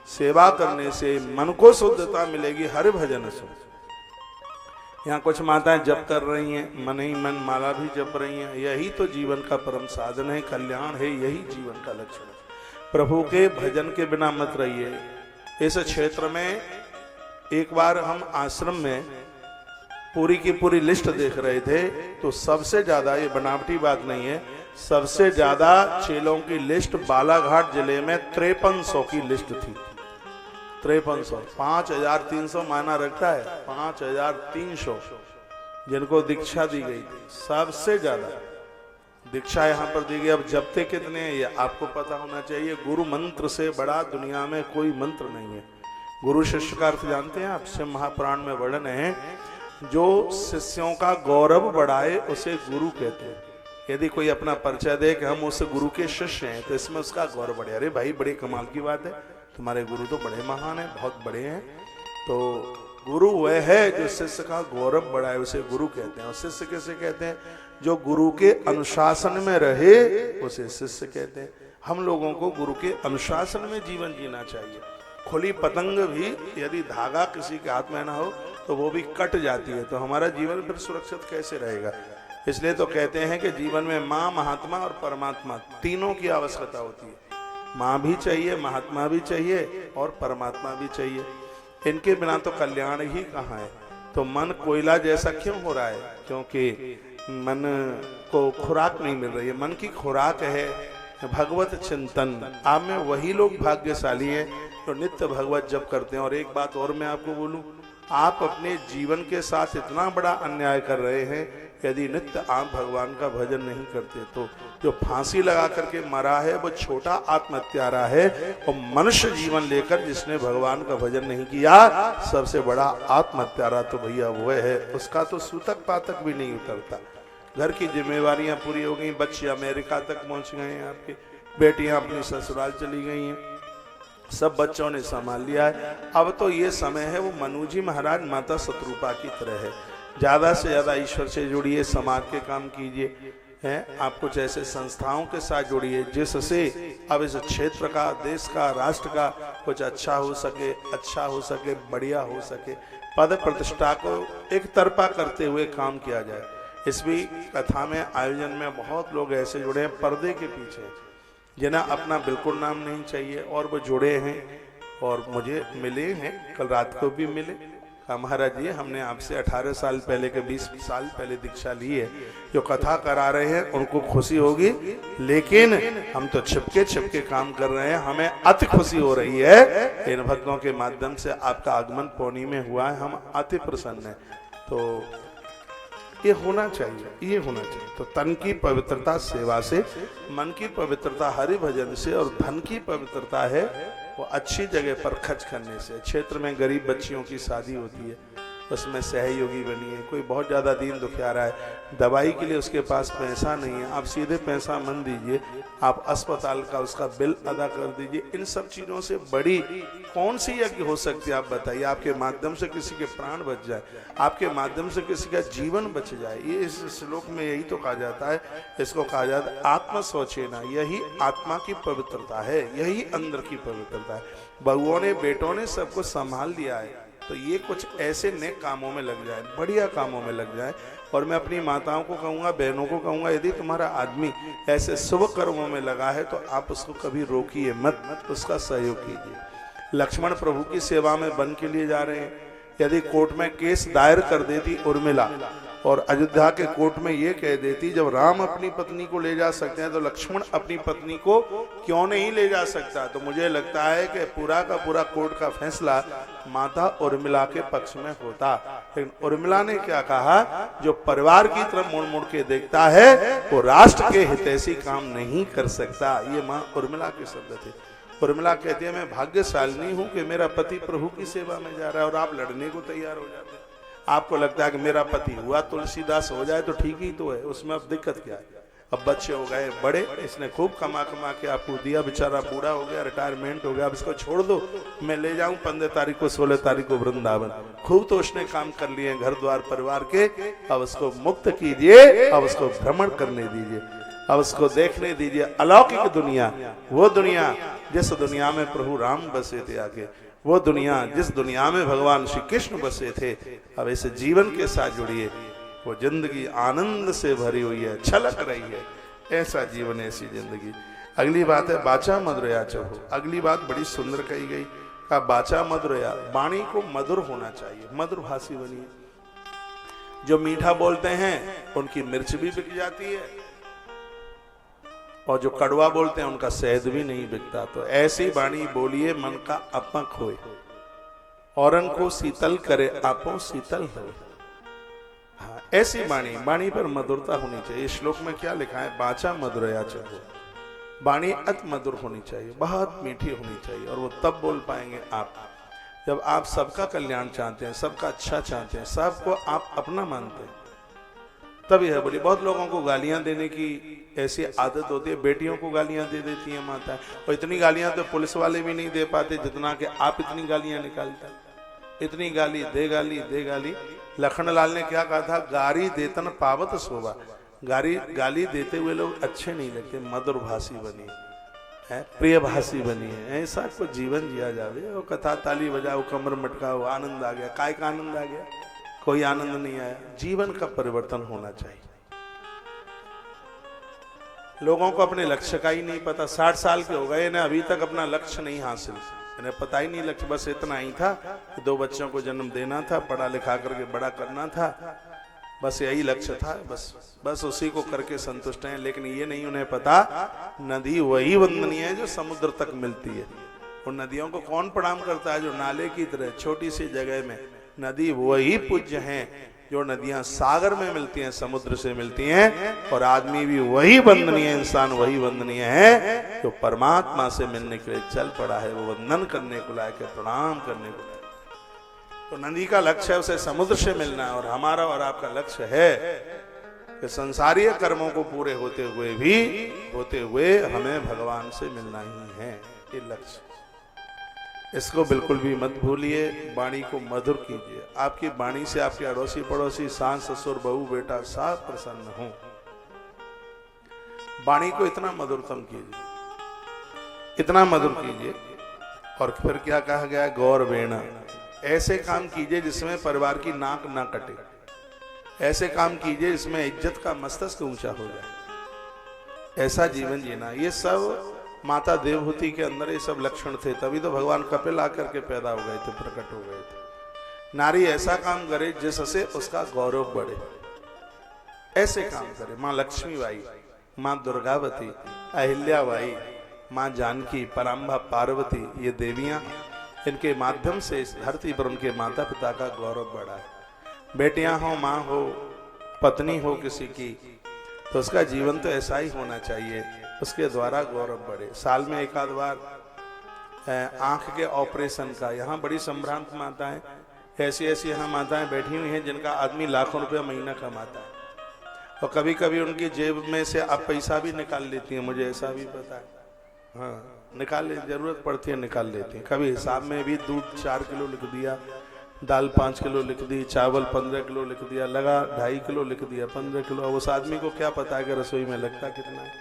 सेवा करने से, मन को शुद्धता मिलेगी हरि भजन से। यहाँ कुछ माताएं जप कर रही हैं, मन ही मन माला भी जप रही हैं। यही तो जीवन का परम साधन है, कल्याण है, यही जीवन का लक्ष्य है। प्रभु के भजन के बिना मत रहिए। इस क्षेत्र में एक बार हम आश्रम में पूरी की पूरी लिस्ट देख रहे थे, तो सबसे ज्यादा, ये बनावटी बात नहीं है, सबसे ज्यादा चेलों की लिस्ट बालाघाट जिले में 5300 की लिस्ट थी। 5300, 5300 माना रखता है, 5300 जिनको दीक्षा दी गई थी, सबसे ज्यादा दीक्षा यहाँ पर दी गई। अब जपते कितने हैं ये आपको पता होना चाहिए। गुरु मंत्र से बड़ा दुनिया में कोई मंत्र नहीं है। गुरु शिष्य का अर्थ जानते हैं आप? शिव महापुराण में वर्णन है, जो शिष्यों का गौरव बढ़ाए उसे गुरु कहते हैं। यदि कोई अपना परिचय दे कि हम उस गुरु के शिष्य हैं, तो इसमें उसका गौरव बढ़े। अरे भाई, बड़े कमाल की बात है, तुम्हारे गुरु तो बड़े महान हैं, बहुत बड़े हैं। तो गुरु वह है जो शिष्य का गौरव बढ़ाए, उसे गुरु कहते हैं। और शिष्य किसे कहते हैं? जो गुरु के अनुशासन में रहे उसे शिष्य कहते हैं। हम लोगों को गुरु के अनुशासन में जीवन जीना चाहिए। खुली पतंग भी यदि धागा किसी के हाथ में ना हो तो वो भी कट जाती है, तो हमारा जीवन फिर सुरक्षित कैसे रहेगा? इसलिए तो कहते हैं कि जीवन में माँ, महात्मा और परमात्मा तीनों की आवश्यकता होती है। माँ भी चाहिए, महात्मा भी चाहिए और परमात्मा भी चाहिए। इनके बिना तो कल्याण ही कहाँ है। तो मन कोयला जैसा क्यों हो रहा है? क्योंकि मन को खुराक नहीं मिल रही है। मन की खुराक है भगवत चिंतन। आप में वही लोग भाग्यशाली हैं जो नित्य भगवत जप करते हैं। और एक बात और मैं आपको बोलूं, आप अपने जीवन के साथ इतना बड़ा अन्याय कर रहे हैं। यदि नित्य आप भगवान का भजन नहीं करते तो जो फांसी लगा करके मरा है वो छोटा आत्महत्यारा है, और मनुष्य जीवन लेकर जिसने भगवान का भजन नहीं किया सबसे बड़ा आत्महत्यारा तो भैया वो है, उसका तो सूतक पातक भी नहीं उतरता। घर की जिम्मेवारियां पूरी हो गई, बच्चे अमेरिका तक पहुंच गए हैं, आपकी बेटियां अपनी ससुराल चली गई हैं, सब बच्चों ने संभाल लिया है। अब तो ये समय है वो मनु जी महाराज माता शत्रुपा की तरह है। ज्यादा से ज्यादा ईश्वर से जुड़िए, समाज के काम कीजिए, हैं आप कुछ ऐसे संस्थाओं के साथ जुड़िए जिससे अब इस क्षेत्र का, देश का, राष्ट्र का कुछ अच्छा हो सके, बढ़िया हो सके। पद प्रतिष्ठा को एक तरफा करते हुए काम किया जाए। इस भी कथा में, आयोजन में बहुत लोग ऐसे जुड़े हैं पर्दे के पीछे, जिन्हें अपना बिल्कुल नाम नहीं चाहिए और वो जुड़े हैं और मुझे मिले हैं। कल रात को भी मिले। महाराज जी, हमने आपसे 18 साल पहले के 20 साल पहले दीक्षा ली है। जो कथा करा रहे हैं उनको खुशी होगी, लेकिन हम तो छिपके काम कर रहे हैं। हमें अति खुशी हो रही है इन भक्तों के माध्यम से। आपका आगमन पौनी में हुआ है, हम अति प्रसन्न हैं। तो ये होना चाहिए, ये होना चाहिए। तो तन की पवित्रता सेवा से, मन की पवित्रता हरि भजन से, और धन की पवित्रता है वो अच्छी जगह पर खर्च करने से। क्षेत्र में गरीब बच्चियों की शादी होती है, उसमें सहयोगी बनिए। कोई बहुत ज़्यादा दीन दुखियारा है, दवाई के लिए उसके पास पैसा नहीं है, आप सीधे पैसा मन दीजिए, आप अस्पताल का उसका बिल अदा कर दीजिए। इन सब चीज़ों से बड़ी कौन सी यज्ञ हो सकती है आप बताइए। आपके माध्यम से किसी के प्राण बच जाए, आपके माध्यम से किसी का जीवन बच जाए। ये इस श्लोक में यही तो कहा जाता है, इसको कहा जाता है आत्मा स्वच्छेना। यही आत्मा की पवित्रता है, यही अंदर की पवित्रता है। बहुओं ने, बेटों ने सब कुछ संभाल लिया है, तो ये कुछ ऐसे नेक कामों में लग जाए, बढ़िया कामों में लग जाए। और मैं अपनी माताओं को कहूँगा, बहनों को कहूँगा, यदि तुम्हारा आदमी ऐसे शुभ कर्मों में लगा है तो आप उसको कभी रोकिए मत, उसका सहयोग कीजिए। लक्ष्मण प्रभु की सेवा में वन के लिए जा रहे हैं, यदि कोर्ट में केस दायर कर देती उर्मिला और अयोध्या के कोर्ट में ये कह देती जब राम अपनी पत्नी को ले जा सकते हैं तो लक्ष्मण अपनी पत्नी को क्यों नहीं ले जा सकता, तो मुझे लगता है कि पूरा का पूरा कोर्ट का फैसला माता उर्मिला के पक्ष में होता। लेकिन उर्मिला ने क्या कहा, जो परिवार की तरफ मुड़ मुड़ के देखता है वो राष्ट्र के हितैषी काम नहीं कर सकता। ये माँ उर्मिला के शब्द थे। उर्मिला कहती है मैं भाग्यशालिनी हूँ कि मेरा पति प्रभु की सेवा में जा रहा है और आप लड़ने को तैयार हो जाते हैं। आपको लगता है कि मेरा पति हुआ तुलसीदास हो जाए तो ठीक ही तो है, उसमें अब दिक्कत क्या है। अब बच्चे हो गए बड़े, इसने खूब कमा कमा के आपको दिया, बेचारा बूढ़ा हो गया, रिटायरमेंट हो गया, अब इसको छोड़ दो, मैं ले जाऊं 15 तारीख को 16 तारीख को वृंदावन। खूब तो उसने काम कर लिए घर द्वार परिवार के, अब उसको मुक्त कीजिए, अब उसको भ्रमण करने दीजिए, अब उसको देखने दीजिए अलौकिक दुनिया, वो दुनिया जिस दुनिया में प्रभु राम बसे थे आगे, वो दुनिया जिस दुनिया में भगवान श्री कृष्ण बसे थे। अब इस जीवन के साथ जुड़िए, वो जिंदगी आनंद से भरी हुई है, छलक रही है, ऐसा जीवन, ऐसी जिंदगी। अगली बात है बाचा मधुरया चहो। अगली बात बड़ी सुंदर कही गई, का बाचा मधुरया, वाणी को मधुर होना चाहिए, मधुर भाषी बनिए। जो मीठा बोलते हैं उनकी मिर्च भी बिक जाती है, और जो कड़वा बोलते हैं उनका शहद भी नहीं बिकता। तो ऐसी वाणी बोलिए मन का अपक होए, औरन को शीतल करे आपो शीतल हो। हाँ, ऐसी वाणी, वाणी पर मधुरता होनी चाहिए। श्लोक में क्या लिखा है, बाचा मधुरया चहो, वाणी अति मधुर होनी चाहिए, बहुत मीठी होनी चाहिए। और वो तब बोल पाएंगे आप जब आप सबका कल्याण चाहते हैं, सबका अच्छा चाहते हैं, सबको आप अपना मानते हैं, तभी है बोली। बहुत लोगों को गालियां देने की ऐसी आदत होती है, बेटियों को गालियां दे देती है माता, और इतनी गालियां तो पुलिस वाले भी नहीं दे पाते जितना कि आप इतनी गालियां निकालते हैं। इतनी गाली दे गाली दे गाली। लखनलाल ने क्या कहा था, गारी देतन पावत शोभा। गाली देते हुए लोग अच्छे नहीं लगते, मधुर भाषी बनी है, प्रिय भाषी बनी है, ऐसा को जीवन जिया जावे। वो कथा ताली बजाओ, कमर मटकाओ, आनंद आ गया, काय का आनंद आ गया, कोई आनंद नहीं आया। जीवन का परिवर्तन होना चाहिए। लोगों को अपने लक्ष्य का ही नहीं पता, 60 साल के हो गए, इन्हें अभी तक अपना लक्ष्य नहीं हासिल, इन्हें पता ही नहीं लक्ष्य, बस इतना ही था कि 2 बच्चों को जन्म देना था, पढ़ा लिखा करके बड़ा करना था, बस यही लक्ष्य था, बस उसी को करके संतुष्ट हैं। लेकिन ये नहीं उन्हें पता, नदी वही वंदनीय है जो समुद्र तक मिलती है। उन नदियों को कौन प्रणाम करता है, जो नाले की तरह छोटी सी जगह में, नदी वही पूज्य हैं जो नदियां सागर में मिलती हैं, समुद्र से मिलती हैं। और आदमी भी वही वंदनीय, इंसान वही वंदनीय है जो परमात्मा से मिलने के लिए चल पड़ा है, वो वंदन करने को लायक है, प्रणाम करने को लायक। तो नदी का लक्ष्य है उसे समुद्र से मिलना है, और हमारा और आपका लक्ष्य है कि संसारीय कर्मों को पूरे होते हुए हमें भगवान से मिलना ही है, ये लक्ष्य। इसको बिल्कुल भी मत भूलिए, वाणी को मधुर कीजिए। आपकी वाणी से आपके अड़ोसी पड़ोसी, सास ससुर बहू बेटा सब प्रसन्न हो। वाणी को इतना मधुरतम कीजिए, इतना मधुर कीजिए। और फिर क्या कहा गया, गौर वेणा, ऐसे काम कीजिए जिसमें परिवार की नाक ना कटे, ऐसे काम कीजिए जिसमें इज्जत का मस्तक ऊंचा हो जाए, ऐसा जीवन जीना। ये सब माता देवहूति के अंदर ये सब लक्षण थे, तभी तो भगवान कपिल आकर के पैदा हो गए थे, प्रकट हो गए थे। नारी ऐसा काम करे जिससे उसका गौरव बढ़े, ऐसे काम करे। माँ लक्ष्मीबाई, माँ दुर्गावती, अहिल्याबाई, माँ जानकी, पराम्बा पार्वती, ये देवियां, इनके माध्यम से इस धरती पर उनके माता पिता का गौरव बढ़ा है। बेटियां हो, माँ हो, पत्नी हो किसी की, तो उसका जीवन तो ऐसा ही होना चाहिए, उसके द्वारा गौरव बढ़े। साल में एक आध बार आंख के ऑपरेशन का, यहाँ बड़ी संभ्रांत माताएं, ऐसी ऐसी यहाँ माताएं बैठी हुई हैं जिनका आदमी लाखों रुपया महीना कमाता है, और कभी कभी उनकी जेब में से आप पैसा भी निकाल लेती हैं, मुझे ऐसा भी पता है। हाँ, निकाल ले, जरूरत पड़ती है निकाल लेती हैं। कभी हिसाब में भी दूध 4 किलो लिख दिया, दाल 5 किलो लिख दी, चावल 15 किलो लिख दिया, लगा 2.5 किलो लिख दिया, 15 किलो। उस आदमी को क्या पता है कि रसोई में लगता कितना है,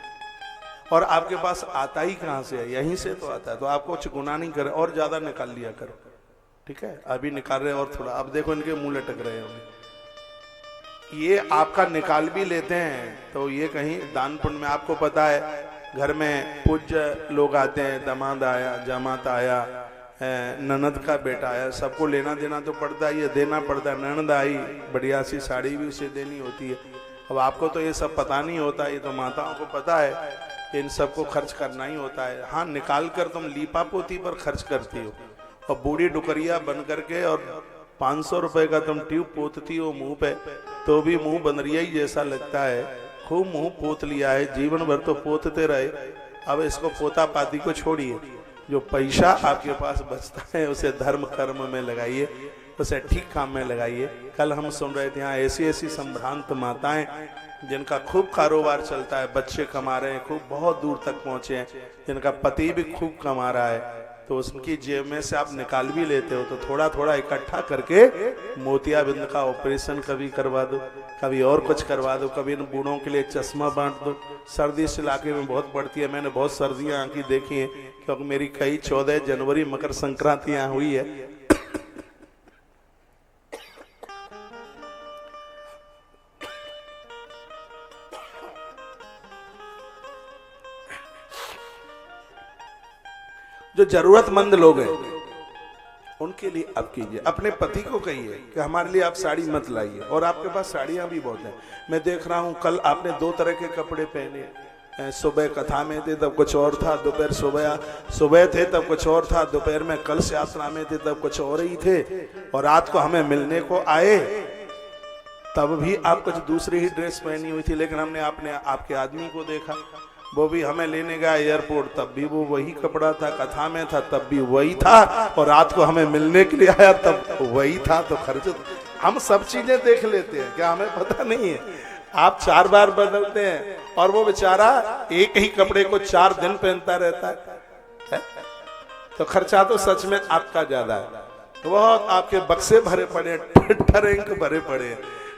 और आपके पास आता ही कहाँ से है, यहीं से तो आता है। तो आपको कुछ गुनाह नहीं करे, और ज्यादा निकाल लिया करो, ठीक है। अभी निकाल रहे और थोड़ा, अब देखो इनके मुंह लटक रहे हैं, ये आपका निकाल भी लेते हैं तो ये कहीं दान पुण्य में। आपको पता है घर में पूज्य लोग आते हैं, दामाद आया, जमात आया, ननद का बेटा आया, सबको लेना देना तो पड़ता है, ये देना पड़ता है। ननद आई, बढ़िया सी साड़ी भी उसे देनी होती है। अब आपको तो ये सब पता नहीं होता, ये तो माताओं को पता है, इन सबको खर्च करना ही होता है। हाँ, निकाल कर तुम लीपा पोती पर खर्च करती हो, और बूढ़ी डुकरिया बन करके और 500 रुपए का तुम ट्यूब पोतती हो मुंह पे, तो भी मुंह बनरिया ही जैसा लगता है। खूब मुंह पोत लिया है, जीवन भर तो पोतते रहे। अब इसको पोता पाती को छोड़िए, जो पैसा आपके पास बचता है उसे धर्म कर्म में लगाइए, उसे ठीक काम में लगाइए। कल हम सुन रहे थे यहाँ ऐसी ऐसी संभ्रांत माताएं जिनका खूब कारोबार चलता है, बच्चे कमा रहे हैं, खूब बहुत दूर तक पहुंचे हैं, जिनका पति भी खूब कमा रहा है, तो उसकी जेब में से आप निकाल भी लेते हो, तो थोड़ा थोड़ा इकट्ठा करके मोतियाबिंद का ऑपरेशन कभी करवा दो, कभी और कुछ करवा दो, कभी इन बूढ़ों के लिए चश्मा बांट दो। सर्दी इस इलाके में बहुत पड़ती है, मैंने बहुत सर्दियां आंकी देखी हैं, क्योंकि मेरी कई 14 जनवरी मकर संक्रांति यहाँ हुई है। जो जरूरतमंद लोग हैं उनके लिए आप कीजिए। अपने पति को कहिए कि हमारे लिए आप साड़ी मत लाइए, और आपके पास साड़ियां भी बहुत हैं। मैं देख रहा हूं कल आपने 2 तरह के कपड़े पहने, सुबह कथा में थे तब कुछ और था, दोपहर सुबह थे तब कुछ और था, दोपहर में कल यात्रा में थे तब कुछ और ही थे, और रात को हमें मिलने को आए तब भी आप कुछ दूसरी ही ड्रेस पहनी हुई थी। लेकिन हमने आपके आदमी को देखा, वो भी हमें लेने गया एयरपोर्ट, तब भी वो वही कपड़ा था, कथा में था तब भी वही था, और रात को हमें मिलने के लिए आया तब वही था। तो खर्च हम सब चीजें देख लेते हैं, क्या हमें पता नहीं है? आप 4 बार बदलते हैं, और वो बेचारा एक ही कपड़े को 4 दिन पहनता रहता है। तो खर्चा तो सच में आपका ज्यादा है, बहुत आपके बक्से भरे पड़े, टरंक भरे पड़े,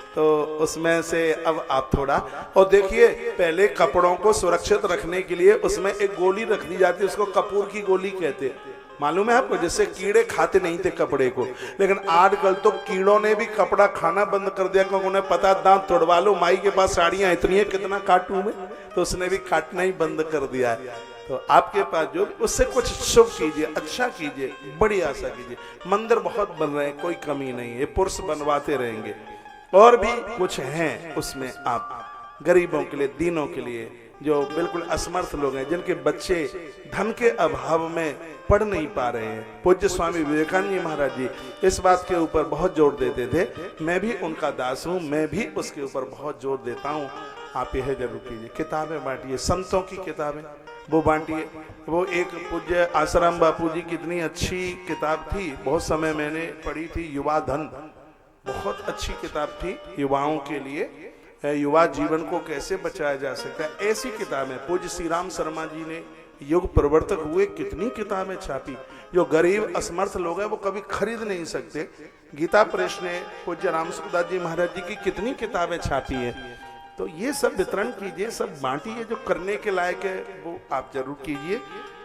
तो उसमें से अब आप थोड़ा। और देखिए, पहले कपड़ों को सुरक्षित रखने के लिए उसमें एक गोली रख दी जाती है, उसको कपूर की गोली कहते हैं, मालूम है आपको? जिससे कीड़े खाते नहीं थे कपड़े को। लेकिन आजकल तो कीड़ों ने भी कपड़ा खाना बंद कर दिया, क्योंकि उन्हें पता दांत तोड़वा लो, माई के पास साड़ियां इतनी है, कितना काटूं मैं, तो उसने भी काटना ही बंद कर दिया है। तो आपके पास जो, उससे कुछ शुभ कीजिए, अच्छा कीजिए, बड़ी आशा कीजिए। मंदिर बहुत बन रहे हैं, कोई कमी नहीं है, पुरुष बनवाते रहेंगे। और भी कुछ हैं उसमें, आप गरीबों के लिए, दीनों के लिए, जो बिल्कुल असमर्थ लोग हैं, जिनके बच्चे धन के अभाव में पढ़ नहीं पा रहे हैं। पूज्य स्वामी विवेकानंद जी महाराज जी इस बात के ऊपर बहुत जोर देते थे, मैं भी उनका दास हूँ, मैं भी उसके ऊपर बहुत जोर देता हूँ। आप यह जरूर कीजिए, किताबें बांटिए, संतों की किताबें वो बांटिए। वो एक पूज्य आसाराम बापू जी की इतनी अच्छी किताब थी, बहुत समय मैंने पढ़ी थी, युवा धन, बहुत अच्छी किताब थी युवाओं के लिए, युवा जीवन को कैसे बचाया जा सकता है, ऐसी किताबें। पूज्य श्री राम शर्मा जी ने युग प्रवर्तक हुए, कितनी किताबें छापी। जो गरीब असमर्थ लोग हैं वो कभी खरीद नहीं सकते। गीता प्रेस ने पूज्य राम सुखदास जी महाराज जी की कितनी किताबें छापी है। तो ये सब वितरण कीजिए, सब बांटिए, जो करने के लायक है वो आप जरूर कीजिए।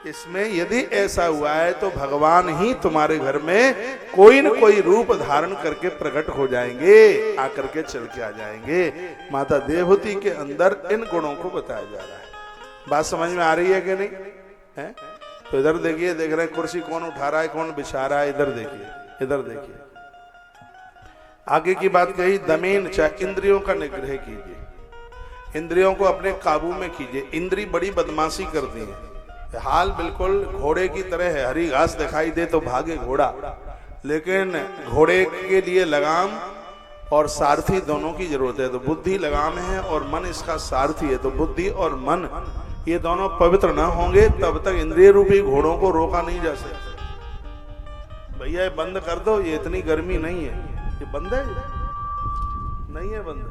इसमें यदि ऐसा हुआ है तो भगवान ही तुम्हारे घर में कोई न कोई रूप धारण करके प्रकट हो जाएंगे, आकर के चल के आ जाएंगे। माता देवहूति के अंदर इन गुणों को बताया जा रहा है। बात समझ में आ रही है कि नहीं है? तो इधर देखिए, देख रहे हैं कुर्सी कौन उठा रहा है, कौन बिछा रहा है, इधर देखिए, इधर देखिए। आगे की बात कही, दमेन, चाहे इंद्रियों का निग्रह कीजिए, इंद्रियों को अपने काबू में कीजिए। इंद्री बड़ी बदमाशी करती है, हाल बिल्कुल घोड़े की तरह है, हरी घास दिखाई दे तो भागे घोड़ा, लेकिन घोड़े के लिए लगाम और सारथी दोनों की जरूरत है। तो बुद्धि लगाम है और मन इसका सारथी है। तो बुद्धि और मन ये दोनों पवित्र ना होंगे तब तक इंद्रिय रूपी घोड़ों को रोका नहीं जा सकता। भैया ये बंद कर दो, ये इतनी गर्मी नहीं है, ये बंद है, नहीं है बंद।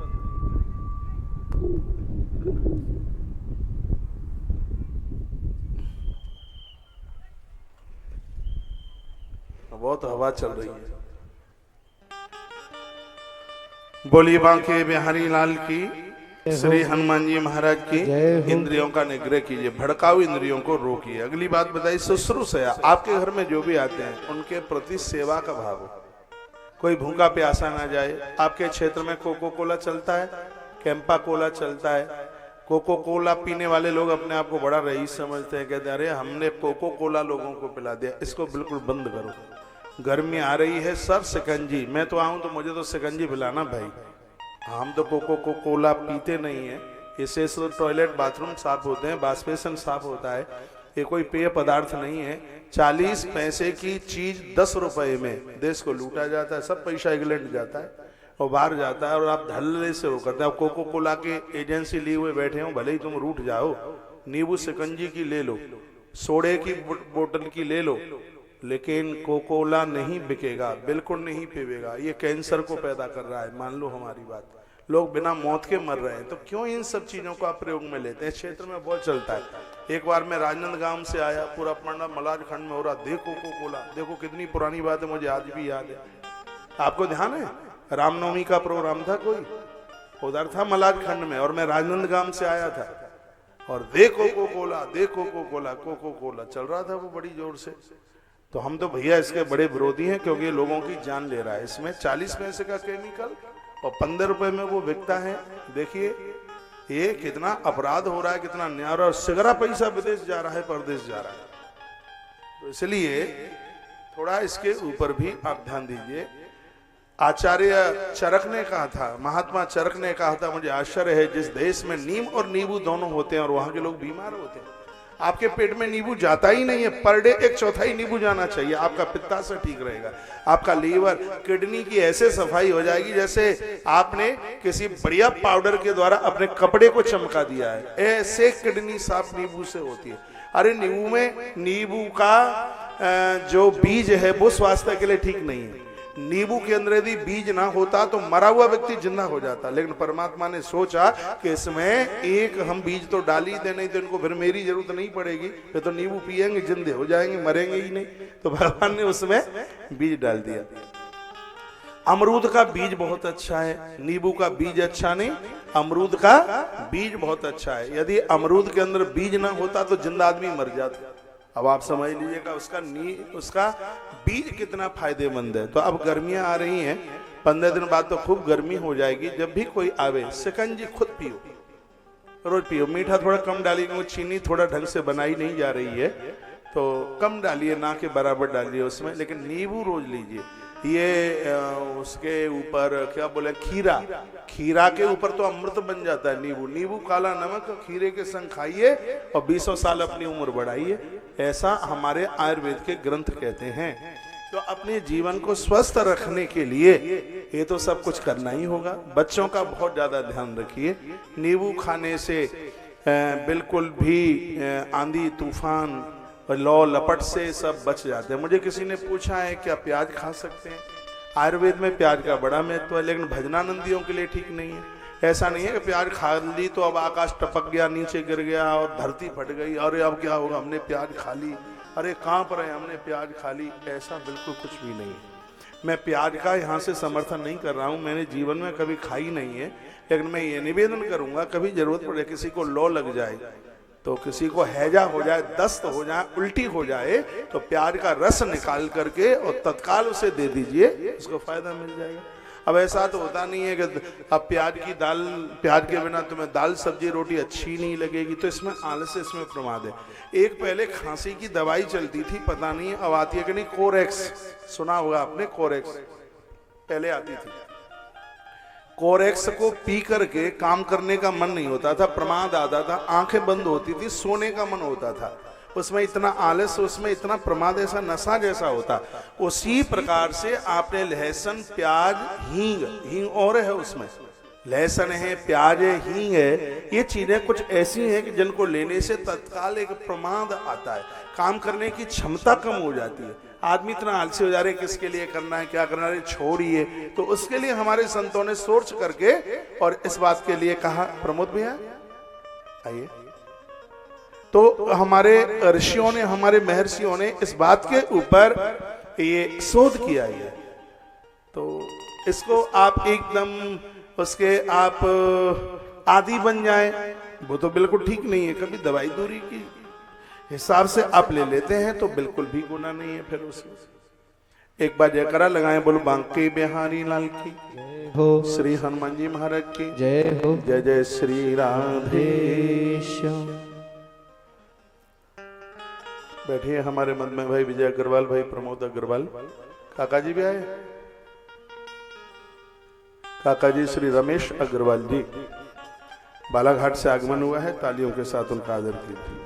बहुत हवा चल रही है। बोलिए बांके बिहारी लाल की, श्री हनुमान जी महाराज की। इंद्रियों का निग्रह कीजिए, भड़काऊ इंद्रियों को रोकिए। अगली बात बताइए, शुश्रूषया, आपके घर में जो भी आते हैं उनके प्रति सेवा का भाव हो। कोई भूखा प्यासा ना जाए। आपके क्षेत्र में कोको कोला चलता है, कैंपा कोला चलता है। कोको कोला पीने वाले लोग अपने आप को बड़ा रईस समझते हैं, कहते हैं अरे हमने कोको कोला लोगों को पिला दिया, इसको बिल्कुल बंद करो। गर्मी आ रही है, सब शिकंजी, मैं तो आऊं तो मुझे तो शिकंजी पिलाना भाई। हम तो कोको कोला पीते नहीं है। इससे तो टॉयलेट बाथरूम साफ होते हैं, बाष्पेशन साफ होता है। ये कोई पेय पदार्थ नहीं है। 40 पैसे की चीज 10 रुपए में देश को लूटा जाता है। सब पैसा इंग्लैंड जाता है और बाहर जाता है और आप धल्ले से वो करते हैं। कोको कोला के एजेंसी लिए हुए बैठे हो, भले ही तुम रूठ जाओ, नींबू शिकंजी की ले लो, सोडे की बोतल की ले लो, लेकिन कोकोला नहीं बिकेगा, बिल्कुल नहीं पीवेगा। ये कैंसर को पैदा कर रहा है। मान लो हमारी बात, लोग बिना मौत के मर रहे हैं। तो क्यों इन सब चीजों को आप प्रयोग में लेते हैं? क्षेत्र में बहुत चलता है। एक बार मैं राजनांदगांव से आया, पूरा पन्ना मलाज खंड में हो रहा, देखो कोकोला, देखो कितनी पुरानी बात है, मुझे आज भी याद है। आपको ध्यान है, रामनवमी का प्रोग्राम था, कोई उधर था मलाज खंड में, और मैं राजनांदगांव से आया था और देखो कोकोला, देखो कोकोला, कोको कोला चल रहा था वो बड़ी जोर से। तो हम तो भैया इसके बड़े विरोधी हैं, क्योंकि ये लोगों की जान ले रहा है। इसमें 40 पैसे का केमिकल और 15 रुपए में वो बिकता है। देखिए ये कितना अपराध हो रहा है, कितना अन्याय हो रहा है। सिगरा पैसा विदेश जा रहा है, परदेश जा रहा है। तो इसलिए थोड़ा इसके ऊपर भी आप ध्यान दीजिए। आचार्य चरक ने कहा था, महात्मा चरक ने कहा था, मुझे आश्चर्य है, जिस देश में नीम और नींबू दोनों होते हैं और वहां के लोग बीमार होते हैं। आपके पेट में नींबू जाता ही नहीं है, पर डे 1/4 नींबू जाना चाहिए। आपका पित्ताशय ठीक रहेगा, आपका लीवर, किडनी की ऐसे सफाई हो जाएगी जैसे आपने किसी बढ़िया पाउडर के द्वारा अपने कपड़े को चमका दिया है। ऐसे किडनी साफ नींबू से होती है। अरे नींबू का जो बीज है वो स्वास्थ्य के लिए ठीक नहीं है। नींबू के अंदर यदि बीज ना होता तो मरा हुआ व्यक्ति जिंदा हो जाता, लेकिन परमात्मा ने सोचा कि इसमें एक हम बीज तो डाल ही दे, नहीं तो इनको फिर मेरी जरूरत नहीं पड़ेगी, फिर तो नींबू पिएंगे जिंदे हो जाएंगे, मरेंगे ही नहीं। तो भगवान ने उसमें बीज डाल दिया। अमरूद का बीज बहुत अच्छा है, नींबू का बीज अच्छा नहीं, अमरूद का बीज बहुत अच्छा है। यदि अमरूद के अंदर बीज ना होता तो जिंदा आदमी मर जाता। अब आप समझ लीजिएगा उसका बीज कितना फायदेमंद है। तो अब गर्मियां आ रही हैं, 15 दिन बाद तो खूब गर्मी हो जाएगी। जब भी कोई आवे, शिकंजी खुद पियो, रोज पियो। मीठा थोड़ा कम डालिए, क्योंकि चीनी थोड़ा ढंग से बनाई नहीं जा रही है, तो कम डालिए, ना के बराबर डालिए उसमें, लेकिन नींबू रोज लीजिए। ये उसके ऊपर क्या बोले, खीरा के ऊपर तो अमृत बन जाता है नींबू। नींबू काला नमक खीरे के संग खाइए और 20 साल अपनी उम्र बढ़ाइए, ऐसा हमारे आयुर्वेद के ग्रंथ कहते हैं। तो अपने जीवन को स्वस्थ रखने के लिए ये तो सब कुछ करना ही होगा। बच्चों का बहुत ज्यादा ध्यान रखिए। नींबू खाने से बिल्कुल भी आंधी तूफान और लौ लपट से सब बच जाते हैं। मुझे किसी ने पूछा है क्या प्याज खा सकते हैं? आयुर्वेद में प्याज का बड़ा महत्व है, लेकिन भजनानंदियों के लिए ठीक नहीं है। ऐसा नहीं है कि प्याज खा ली तो अब आकाश टपक गया, नीचे गिर गया और धरती फट गई, अरे अब क्या होगा, हमने प्याज खा ली, अरे कहाँ पर है, हमने प्याज खा ली। ऐसा बिल्कुल कुछ भी नहीं है। मैं प्याज का यहाँ से समर्थन नहीं कर रहा हूँ, मैंने जीवन में कभी खाई नहीं है, लेकिन मैं ये निवेदन करूंगा, कभी जरूरत पड़े, किसी को लौ लग जाए, तो किसी को हैजा हो जाए, दस्त हो जाए, उल्टी हो जाए, तो प्याज का रस निकाल करके और तत्काल उसे दे दीजिए, उसको फायदा मिल जाएगा। अब ऐसा तो होता नहीं है कि अब प्याज के बिना तुम्हें दाल सब्जी रोटी अच्छी नहीं लगेगी, तो इसमें आलस, इसमें प्रमाद है। एक पहले खांसी की दवाई चलती थी, पता नहीं अब आती है कि नहीं, कोरेक्स, सुना होगा आपने, कोरेक्स पहले आती थी। कोरेक्स को पी करके काम करने का मन नहीं होता था, प्रमाद आता था, आंखें बंद होती थी, सोने का मन होता था। उसमें इतना आलस्य, उसमें इतना प्रमाद, ऐसा नशा जैसा होता। उसी प्रकार से आपने लहसुन, प्याज, हींग, हींग और है उसमें, लहसुन है, प्याज है, हींग है, ये चीजें कुछ ऐसी हैं कि जिनको लेने से तत्काल एक प्रमाद आता है, काम करने की क्षमता कम हो जाती है। आदमी इतना आलसी हो जा रहे, किसके लिए करना है, क्या करना है, छोड़िए। तो उसके लिए हमारे संतों ने सोच करके और इस बात के लिए कहा, प्रमोद भैया आइए। तो हमारे ऋषियों ने, हमारे महर्षियों ने इस बात के ऊपर ये शोध किया है। तो इसको आप एकदम उसके आप आदि बन जाए, वो तो बिल्कुल ठीक नहीं है। कभी दवाई दूरी की हिसाब से आप ले लेते हैं तो बिल्कुल भी गुनाह नहीं है। फिर उसमें एक बार जयकारा लगाएं, बोलो बांके बिहारी लाल की जय हो, श्री हनुमान जी महाराज की जय हो, जय जय श्री राधे। बैठिए हमारे मन में भाई विजय अग्रवाल, भाई प्रमोद अग्रवाल, काका जी भी आए, काका जी श्री रमेश अग्रवाल जी, बालाघाट से आगमन हुआ है, तालियों के साथ उनका आदर कीजिए।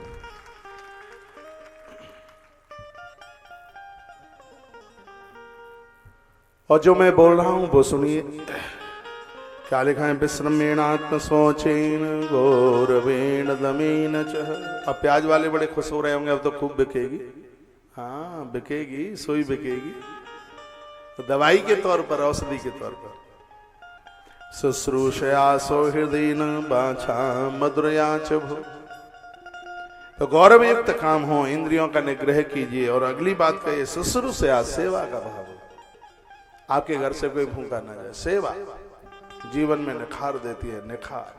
और जो मैं बोल रहा हूं वो सुनिए। क्या लिखा है, विश्रमेणात्म सोचेन गौरवेण दमेन चह। अब प्याज वाले बड़े खुश हो रहे होंगे, अब तो खूब बिकेगी। हाँ बिकेगी, सोई बिकेगी, तो दवाई के तौर पर, औषधि के तौर पर। शुश्रूषया सौहृदय बाछा मधुरया च भो। तो गौरव युक्त काम हो, इंद्रियों का निग्रह कीजिए। और अगली बात कहिए, शुश्रूषया, सेवा का भाव। आपके घर से कोई भूखा ना जाए, सेवा जीवन में निखार देती है, निखार।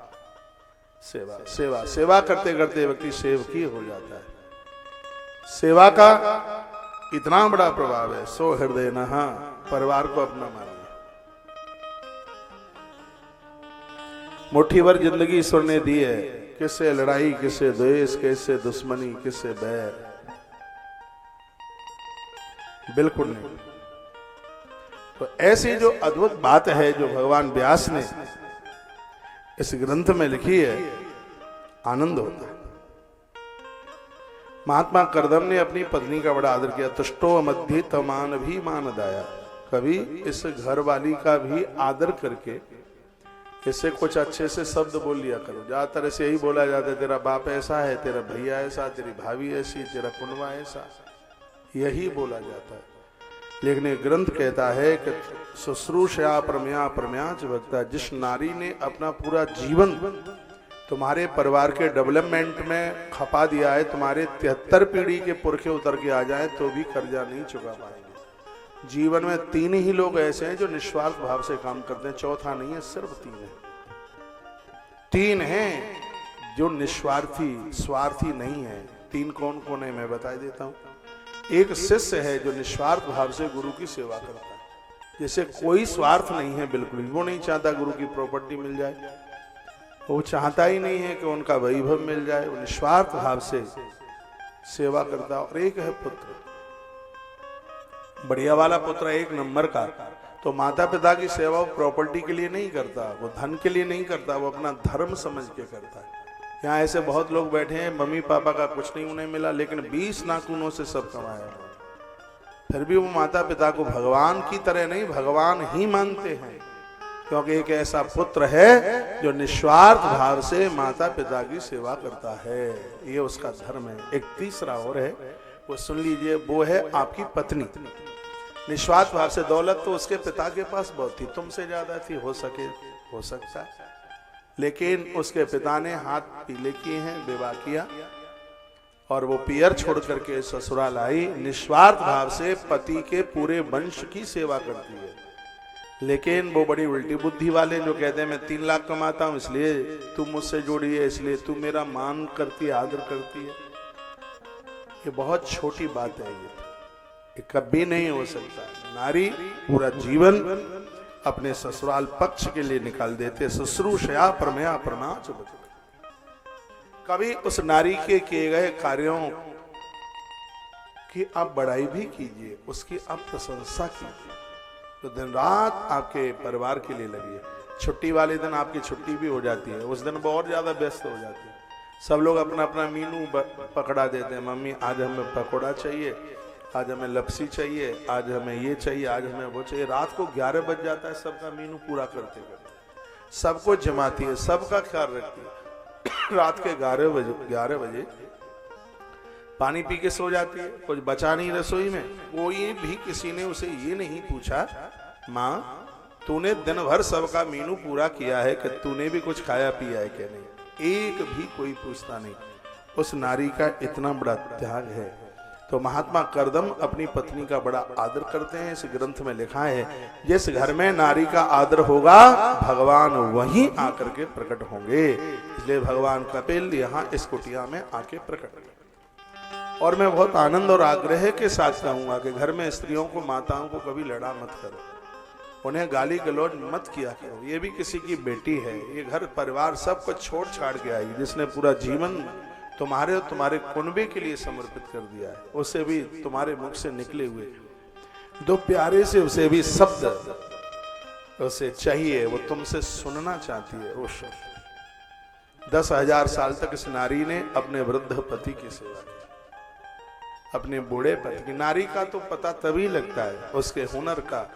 सेवा सेवा सेवा करते करते व्यक्ति सेवकी हो जाता है। सेवा का इतना बड़ा प्रभाव है। सो हृदय नहा, परिवार को अपना मानिए। मुट्ठी भर जिंदगी ईश्वर ने दी है, किससे लड़ाई, किससे द्वेष, किससे दुश्मनी, किससे बैर, बिल्कुल नहीं। तो ऐसी जो अद्भुत बात है जो भगवान व्यास ने इस ग्रंथ में लिखी है, आनंद होता है। महात्मा करदम ने अपनी पत्नी का बड़ा आदर किया। तुष्टो मध्य तमान भी मान दाया। कभी इस घर वाली का भी आदर करके इससे कुछ अच्छे से शब्द बोल लिया करो। ज्यादातर ऐसे यही बोला जाता है, तेरा बाप ऐसा है, तेरा भैया ऐसा, तेरी भाभी ऐसी, तेरा कुंडवा ऐसा, यही बोला जाता है। लेकिन ये ग्रंथ कहता है कि शुश्रूषया प्रमया प्रमयाच भक्ता। जिस नारी ने अपना पूरा जीवन तुम्हारे परिवार के डेवलपमेंट में खपा दिया है, तुम्हारे 73 पीढ़ी के पुरखे उतर के आ जाए तो भी कर्जा नहीं चुका पाएंगे। जीवन में 3 ही लोग ऐसे हैं जो निस्वार्थ भाव से काम करते हैं, चौथा नहीं है, सिर्फ 3 है। 3 हैं जो निस्वार्थी, स्वार्थी नहीं है। 3 कौन कौन है मैं बता देता हूं। एक शिष्य है जो निस्वार्थ भाव से गुरु की सेवा करता है, जैसे कोई स्वार्थ नहीं है बिल्कुल भी। वो नहीं चाहता गुरु की प्रॉपर्टी मिल जाए, वो चाहता ही नहीं है कि उनका वैभव मिल जाए, वो निस्वार्थ भाव से सेवा करता। और एक है पुत्र, बढ़िया वाला पुत्र, 1 नंबर का। तो माता पिता की सेवा वो प्रॉपर्टी के लिए नहीं करता, वो धन के लिए नहीं करता, वो अपना धर्म समझ के करता है। यहाँ ऐसे बहुत लोग बैठे हैं, मम्मी पापा का कुछ नहीं उन्हें मिला, लेकिन 20 नाखूनों से सब कमाया, फिर भी वो माता पिता को भगवान की तरह नहीं, भगवान ही मानते हैं। क्योंकि एक ऐसा पुत्र है जो निस्वार्थ भाव से माता पिता की सेवा करता है, ये उसका धर्म है। एक तीसरा और है, वो सुन लीजिए, वो है आपकी पत्नी। निस्वार्थ भाव से, दौलत तो उसके पिता के पास बहुत थी, तुमसे ज्यादा थी, हो सकता है, लेकिन उसके पिता ने हाथ पीले किए हैं, विवाह किया, और वो पियर छोड़ करके ससुराल आई। निस्वार्थ भाव से पति के पूरे वंश की सेवा करती है। लेकिन वो बड़ी उल्टी बुद्धि वाले जो कहते हैं मैं 3 लाख कमाता हूं इसलिए तुम मुझसे जोड़ी है, इसलिए तू मेरा मान करती है, आदर करती है। ये बहुत छोटी बात है, ये कभी नहीं हो सकता। नारी पूरा जीवन अपने ससुराल पक्ष के लिए निकाल देते। शुश्रूषया प्रमया प्रमाच। कभी उस नारी के किए गए कार्यों की आप बड़ाई भी कीजिए, उसकी आप प्रशंसा कीजिए, तो दिन रात आपके परिवार के लिए लगिए। छुट्टी वाले दिन आपकी छुट्टी भी हो जाती है, उस दिन वो और ज्यादा व्यस्त हो जाती है। सब लोग अपना अपना मीनू पकड़ा देते हैं। मम्मी आज हमें पकौड़ा चाहिए, आज हमें लपसी चाहिए, आज हमें ये चाहिए, आज हमें वो चाहिए। रात को 11 बज जाता है सबका मीनू पूरा करते करते। सबको जमाती है, सबका ख्याल रखती है। रात के 11 बजे पानी पी के सो जाती है। कुछ बचा नहीं रसोई में, कोई भी किसी ने उसे ये नहीं पूछा माँ तूने दिन भर सबका मीनू पूरा किया है कि तूने भी कुछ खाया पिया है कि नहीं, एक भी कोई पूछता नहीं। उस नारी का इतना बड़ा त्याग है। तो महात्मा करदम अपनी पत्नी का बड़ा आदर करते हैं। इस ग्रंथ में लिखा है जिस घर में नारी का आदर होगा भगवान वहीं आकर के प्रकट होंगे। इसलिए भगवान कपिल यहाँ इस कुटिया में आके प्रकट हुए। और मैं बहुत आनंद और आग्रह के साथ कहूंगा कि घर में स्त्रियों को, माताओं को कभी लड़ा मत करो, उन्हें गाली गलौज मत किया करो। ये भी किसी की बेटी है, ये घर परिवार सब कुछ छोड़ छाड़ के आई, जिसने पूरा जीवन तुम्हारे और तुम्हारे कुनबे के लिए समर्पित कर दिया है। उसे भी तुम्हारे मुख से निकले हुए दो प्यारे से उसे भी शब्द उसे चाहिए, वो तुमसे सुनना चाहती है। वो 10,000 साल तक इस नारी ने अपने वृद्ध पति की सेवा की, अपने बूढ़े पति की। नारी का तो पता तभी लगता है, उसके हुनर का,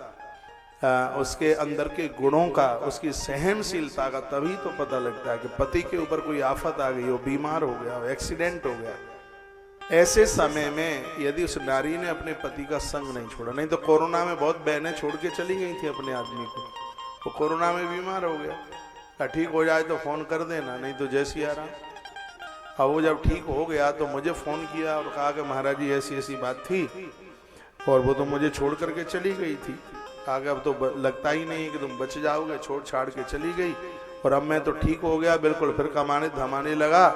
उसके अंदर के गुणों का, उसकी सहनशीलता का तभी तो पता लगता है कि पति के ऊपर कोई आफत आ गई हो, बीमार हो गया हो, एक्सीडेंट हो गया। ऐसे समय में यदि उस नारी ने अपने पति का संग नहीं छोड़ा, नहीं तो कोरोना में बहुत बहनें छोड़ के चली गई थी अपने आदमी को, वो कोरोना में बीमार हो गया। ठीक हो जाए तो फोन कर देना, नहीं तो जय सिया राम। अब वो जब ठीक हो गया तो मुझे फोन किया और कहा कि महाराज जी ऐसी ऐसी बात थी और वो तो मुझे छोड़ करके चली गई थी। आगे अब तो लगता ही नहीं कि तुम बच जाओगे, छोड़ छाड़ के चली गई और अब मैं तो ठीक हो गया बिल्कुल, फिर कमाने धमाने लगा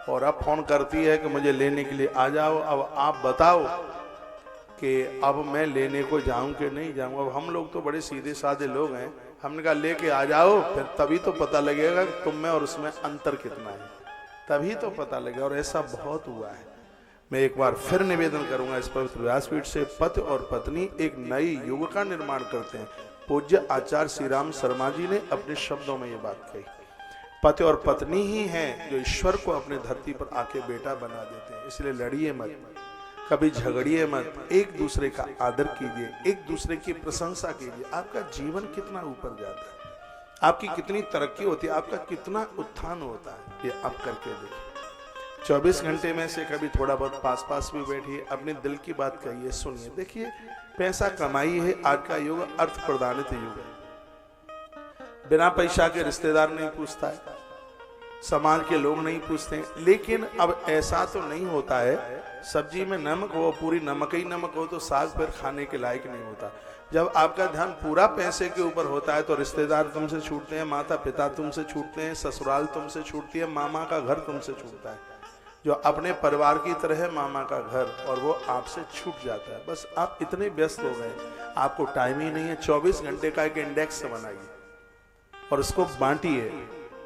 और अब फोन करती है कि मुझे लेने के लिए आ जाओ। अब आप बताओ कि अब मैं लेने को जाऊं कि नहीं जाऊं। अब हम लोग तो बड़े सीधे साधे लोग हैं, हमने कहा लेके आ जाओ, फिर तभी तो पता लगेगा कि तुम में और उसमें अंतर कितना है, तभी तो पता लगेगा। और ऐसा बहुत हुआ है। मैं एक बार फिर निवेदन करूंगा इस पवित्र व्यासपीठ से, पति और पत्नी एक नई युग का निर्माण करते हैं। पूज्य आचार्य श्री राम शर्मा जी ने अपने शब्दों में ये बात कही, पति और पत्नी ही हैं जो ईश्वर को अपने धरती पर आके बेटा बना देते हैं। इसलिए लड़िए मत, कभी झगड़िए मत, एक दूसरे का आदर कीजिए, एक दूसरे की प्रशंसा कीजिए। आपका जीवन कितना ऊपर जाता है, आपकी कितनी तरक्की होती है, आपका कितना उत्थान होता है, ये आप करके देखिए। 24 घंटे में से कभी थोड़ा बहुत पास पास भी बैठिए, अपने दिल की बात कहिए, सुनिए। देखिए पैसा कमाई है, आज का युग अर्थ प्रधानित युग है। बिना पैसा के रिश्तेदार नहीं पूछता है, समाज के लोग नहीं पूछते। लेकिन अब ऐसा तो नहीं होता है, सब्जी में नमक हो, पूरी नमक ही नमक हो तो साग फिर खाने के लायक नहीं होता। जब आपका ध्यान पूरा पैसे के ऊपर होता है तो रिश्तेदार तुमसे छूटते हैं, माता पिता तुमसे छूटते हैं, ससुराल तुमसे छूटती है, मामा का घर तुमसे छूटता है, जो अपने परिवार की तरह है मामा का घर, और वो आपसे छूट जाता है। बस आप इतने व्यस्त हो गए, आपको टाइम ही नहीं है। 24 घंटे का एक इंडेक्स बनाइए और उसको बांटिए,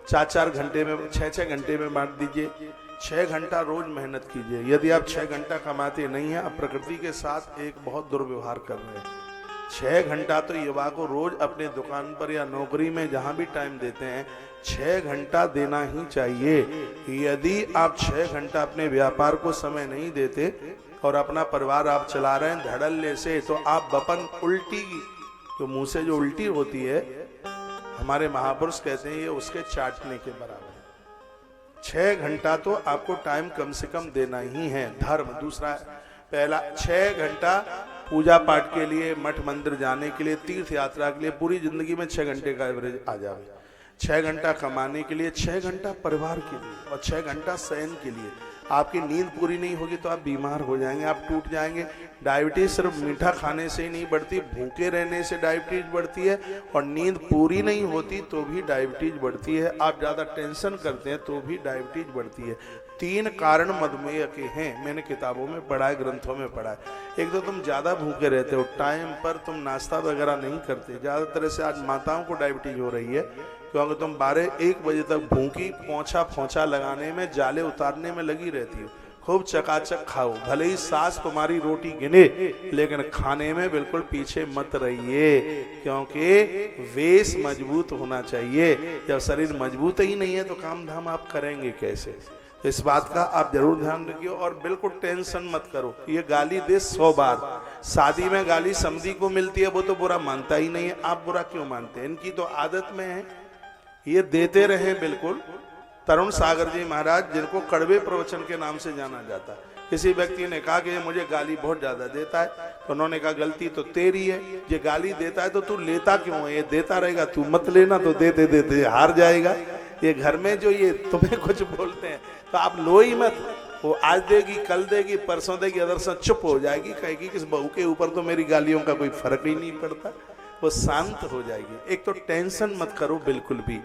4-4 घंटे में, 6-6 घंटे में बांट दीजिए। 6 घंटा रोज मेहनत कीजिए। यदि आप 6 घंटा कमाते नहीं हैं, आप प्रकृति के साथ एक बहुत दुर्व्यवहार कर रहे हैं। 6 घंटा तो युवा को रोज अपने दुकान पर या नौकरी में जहां भी टाइम देते हैं, 6 घंटा देना ही चाहिए। यदि आप 6 घंटा अपने व्यापार को समय नहीं देते और अपना परिवार आप चला रहे हैं धड़ल्ले से, तो आप बपन उल्टी, जो मुंह से जो उल्टी होती है, हमारे महापुरुष कहते हैं ये उसके चाटने के बराबर है। 6 घंटा तो आपको टाइम कम से कम देना ही है। धर्म दूसरा, पहला 6 घंटा पूजा पाठ के लिए, मठ मंदिर जाने के लिए, तीर्थ यात्रा के लिए, पूरी जिंदगी में 6 घंटे का एवरेज आ जाए। 6 घंटा कमाने के लिए, 6 घंटा परिवार के लिए और 6 घंटा शयन के लिए। आपकी नींद पूरी नहीं होगी तो आप बीमार हो जाएंगे, आप टूट जाएंगे। डायबिटीज सिर्फ मीठा खाने से ही नहीं बढ़ती, भूखे रहने से डायबिटीज बढ़ती है, और नींद पूरी नहीं होती तो भी डायबिटीज बढ़ती है। आप ज़्यादा टेंशन करते हैं तो भी डायबिटीज बढ़ती है। 3 कारण मधुमेह के हैं, मैंने किताबों में पढ़ा है, ग्रंथों में पढ़ा है। एक तो तुम ज़्यादा भूखे रहते हो, टाइम पर तुम नाश्ता वगैरह नहीं करते। ज़्यादातर से आज माताओं को डायबिटीज हो रही है क्योंकि तुम 12-1 बजे तक भूखी पोंछा लगाने में, जाले उतारने में लगी रहती हो। खूब चकाचक खाओ, भले ही सास तुम्हारी रोटी गिने, लेकिन खाने में बिल्कुल पीछे मत रहिए, क्योंकि वेश मजबूत होना चाहिए। जब शरीर मजबूत ही नहीं है तो काम धाम आप करेंगे कैसे। तो इस बात का आप जरूर ध्यान रखिए और बिल्कुल टेंशन मत करो। ये गाली दे 100 बार, शादी में गाली समधी को मिलती है, वो तो बुरा मानता ही नहीं है, आप बुरा क्यों मानते हैं? इनकी तो आदत में है, ये देते रहे। बिल्कुल तरुण सागर जी महाराज, जिनको कड़वे प्रवचन के नाम से जाना जाता है, किसी व्यक्ति ने कहा कि ये मुझे गाली बहुत ज्यादा देता है, तो उन्होंने कहा गलती तो तेरी है, ये गाली देता है तो तू लेता क्यों है? ये देता रहेगा, तू मत लेना, तो देते देते हार जाएगा। ये घर में जो ये तुम्हें कुछ बोलते हैं तो आप लो ही मत, वो आज देगी, कल देगी, परसों देगी, अदर से चुप हो जाएगी, कहेगी कि इस बहू के ऊपर तो मेरी गालियों का कोई फर्क ही नहीं पड़ता, वो शांत हो जाएगी। एक तो टेंशन मत करो बिल्कुल भी,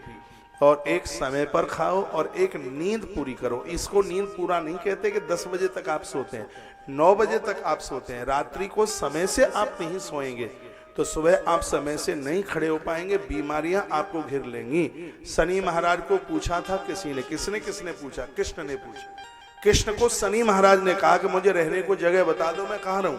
और एक समय पर खाओ और एक नींद पूरी करो। इसको नींद पूरा नहीं कहते कि 10 बजे तक आप सोते हैं, 9 बजे तक आप सोते हैं, रात्रि को समय से आप नहीं सोएंगे तो सुबह आप समय से नहीं खड़े हो पाएंगे, बीमारियां आपको घिर लेंगी। शनि महाराज को पूछा था किसी ने, किसने पूछा? कृष्ण ने पूछा। कृष्ण को शनि महाराज ने कहा कि मुझे रहने को जगह बता दो, मैं कहाँ रहूं?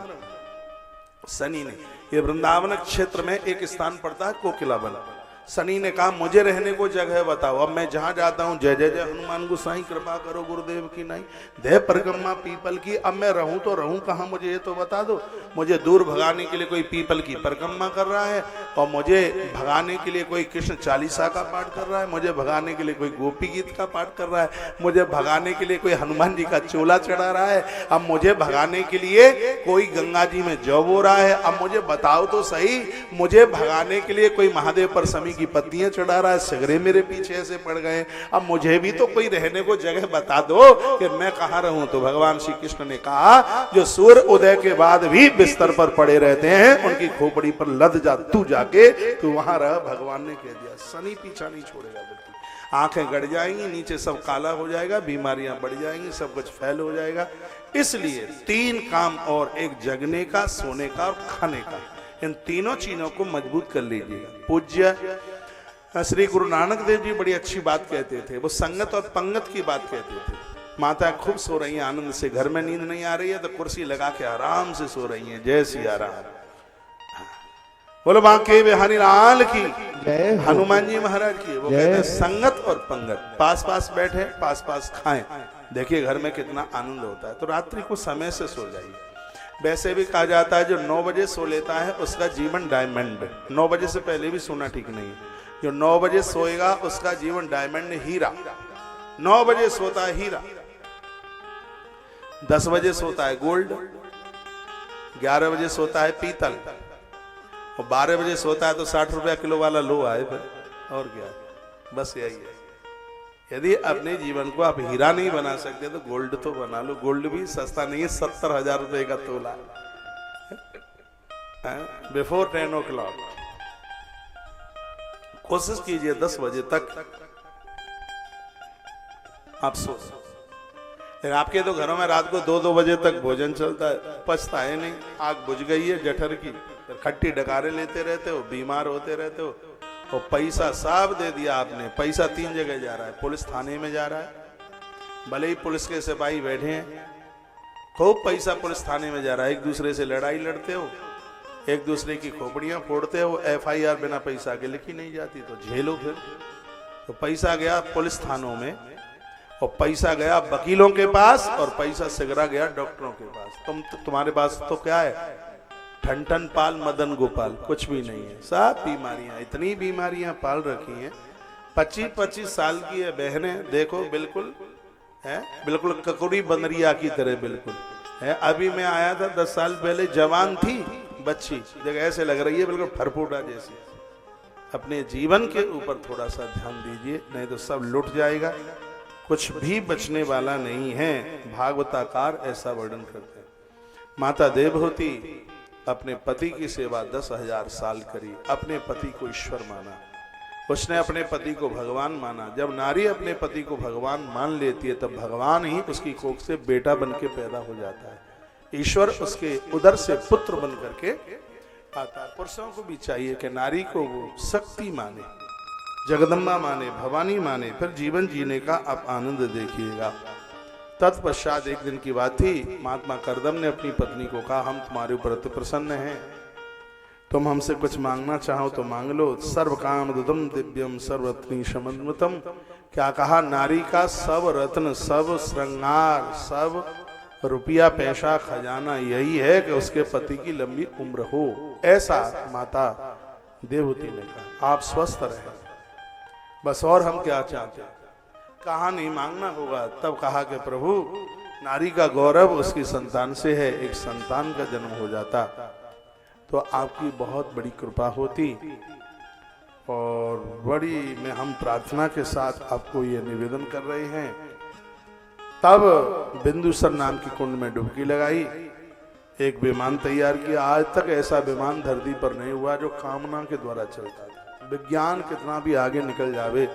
शनि ने, ये वृंदावन क्षेत्र में एक स्थान पड़ता है कोकिलावन, शनि ने कहा मुझे रहने को जगह बताओ। अब मैं जहां जाता हूं, जय जय जय हनुमान गोसाई कृपा करो गुरुदेव की नहीं, देह परिक्रमा पीपल की, अब मैं रहूं तो रहूं कहां, मुझे ये तो बता दो। मुझे दूर भगाने के लिए कोई पीपल की परिक्रमा कर रहा है, और मुझे भगाने के लिए कोई कृष्ण चालीसा का पाठ कर रहा है, मुझे भगाने के लिए कोई गोपी गीत का पाठ कर रहा है, मुझे भगाने के लिए कोई हनुमान जी का चोला चढ़ा रहा है, अब मुझे भगाने के लिए कोई गंगा जी में जौ बो रहा है। अब मुझे बताओ तो सही, मुझे भगाने के लिए कोई महादेव पर समी की पत्तियां चढ़ा रहा है, सगरे मेरे पीछे ऐसे पड़ गए, अब मुझे भी तो कोई रहने को जगह बता दो कि मैं कहां रहूं। तो भगवान श्री कृष्ण ने कहा जो सूर्य उदय के बाद भी बिस्तर पर पड़े रहते हैं, उनकी खोपड़ी पर लद जा, तू जाके तू वहां रह। भगवान ने कह दिया, शनि पीछा नहीं छोड़ेगा बिल्कुल, आंखें गड़ जाएंगी, नीचे सब काला हो जाएगा, बीमारियां बढ़ जाएंगी, सब कुछ फैल हो जाएगा। इसलिए 3 काम और, एक जगने का, सोने का और खाने का, इन तीनों चीजों को मजबूत कर लीजिएगा। पूज्य श्री गुरु नानक देव जी बड़ी अच्छी बात कहते थे, वो संगत और पंगत की बात कहते थे। माता खूब सो रही हैं आनंद से, घर में नींद नहीं आ रही है तो कुर्सी लगा के आराम से सो रही हैं। जय सिया राम, बोलो बांके बिहारी लाल की, हनुमान जी महाराज की। वो कहते हैं संगत और पंगत, पास पास बैठे, पास पास खाएं, देखिए घर में कितना आनंद होता है। तो रात्रि को समय से सो जाइए। वैसे भी कहा जाता है जो 9 बजे सो लेता है उसका जीवन डायमंड, 9 बजे से पहले भी सोना ठीक नहीं है। जो 9 बजे सोएगा उसका जीवन डायमंड, हीरा। 9 बजे सोता है हीरा, 10 बजे सोता है गोल्ड, 11 बजे सोता है पीतल, और 12 बजे सोता है तो 60 रुपया किलो वाला लोहा है फिर, और क्या, बस यही है। यदि अपने जीवन को आप हीरा नहीं बना सकते तो गोल्ड तो बना लो। गोल्ड भी सस्ता नहीं है, 70,000 रुपए का तोला, बिफोर 10 o'clock। कोशिश कीजिए 10 बजे तक आप सो। लेकिन आपके तो घरों में रात को 2-2 बजे तक भोजन चलता है, पचता है नहीं, आग बुझ गई है जठर की, खट्टी डकारे लेते रहते हो, बीमार होते रहते हो, और पैसा सब दे दिया आपने। पैसा 3 जगह जा रहा है, पुलिस थाने में जा रहा है, भले ही पुलिस के सिपाही बैठे हैं, खूब पैसा पुलिस थाने में जा रहा है, एक दूसरे से लड़ाई लड़ते हो, एक दूसरे की खोपड़ियां फोड़ते हो, FIR बिना पैसा के लिखी नहीं जाती, तो झेलो फिर। तो पैसा गया पुलिस थानों में, और पैसा गया वकीलों के पास, और पैसा सिगरा गया डॉक्टरों के पास। तुम्हारे पास तो क्या है, ठन ठन पाल मदन गोपाल, कुछ भी नहीं है। सब बीमारियां, इतनी बीमारियां पाल रखी हैं। 25-25 साल की है बहनें, देखो बिल्कुल है, बिल्कुल ककुड़ी बनरिया की तरह बिल्कुल है। अभी मैं आया था 10 साल पहले, जवान थी बच्ची, देखो ऐसे लग रही है बिल्कुल फरफूटा जैसी। अपने जीवन के ऊपर थोड़ा सा ध्यान दीजिए, नहीं तो सब लुट जाएगा, कुछ भी बचने वाला नहीं है। भागवताकार ऐसा वर्णन करते हैं। माता देवहूति अपने पति की सेवा 10,000 साल करी, अपने पति को ईश्वर माना, उसने अपने पति को भगवान माना। जब नारी अपने पति को भगवान मान लेती है तब भगवान ही उसकी कोख से बेटा बन के पैदा हो जाता है, ईश्वर उसके उदर से पुत्र बन करके आता है। पुरुषों को भी चाहिए कि नारी को वो शक्ति माने, जगदम्बा माने, भवानी माने, फिर जीवन जीने का आप आनंद देखिएगा। तत्पश्चात एक दिन की बात थी, महात्मा करदम ने अपनी पत्नी को कहा हम तुम्हारे ऊपर अति प्रसन्न हैं, तुम हमसे कुछ मांगना चाहो तो मांग लो। सर्व काम दुदम दिव्यम सर्वरत्नी समन्वितम। क्या कहा? नारी का सब रत्न, सब श्रृंगार, सब रुपया पैसा खजाना यही है कि उसके पति की लंबी उम्र हो। ऐसा माता देवहूति ने कहा। आप स्वस्थ रहे, बस और हम क्या चाहते हैं? कहा नहीं मांगना होगा। तब कहा कि प्रभु, नारी का गौरव उसकी संतान से है, एक संतान का जन्म हो जाता तो आपकी बहुत बड़ी कृपा होती। और बड़ी में हम प्रार्थना के साथ आपको ये निवेदन कर रहे हैं। तब बिंदुसर नाम की कुंड में डुबकी लगाई, एक विमान तैयार किया। आज तक ऐसा विमान धरती पर नहीं हुआ जो कामना के द्वारा चलता था। विज्ञान कितना भी आगे निकल जावे,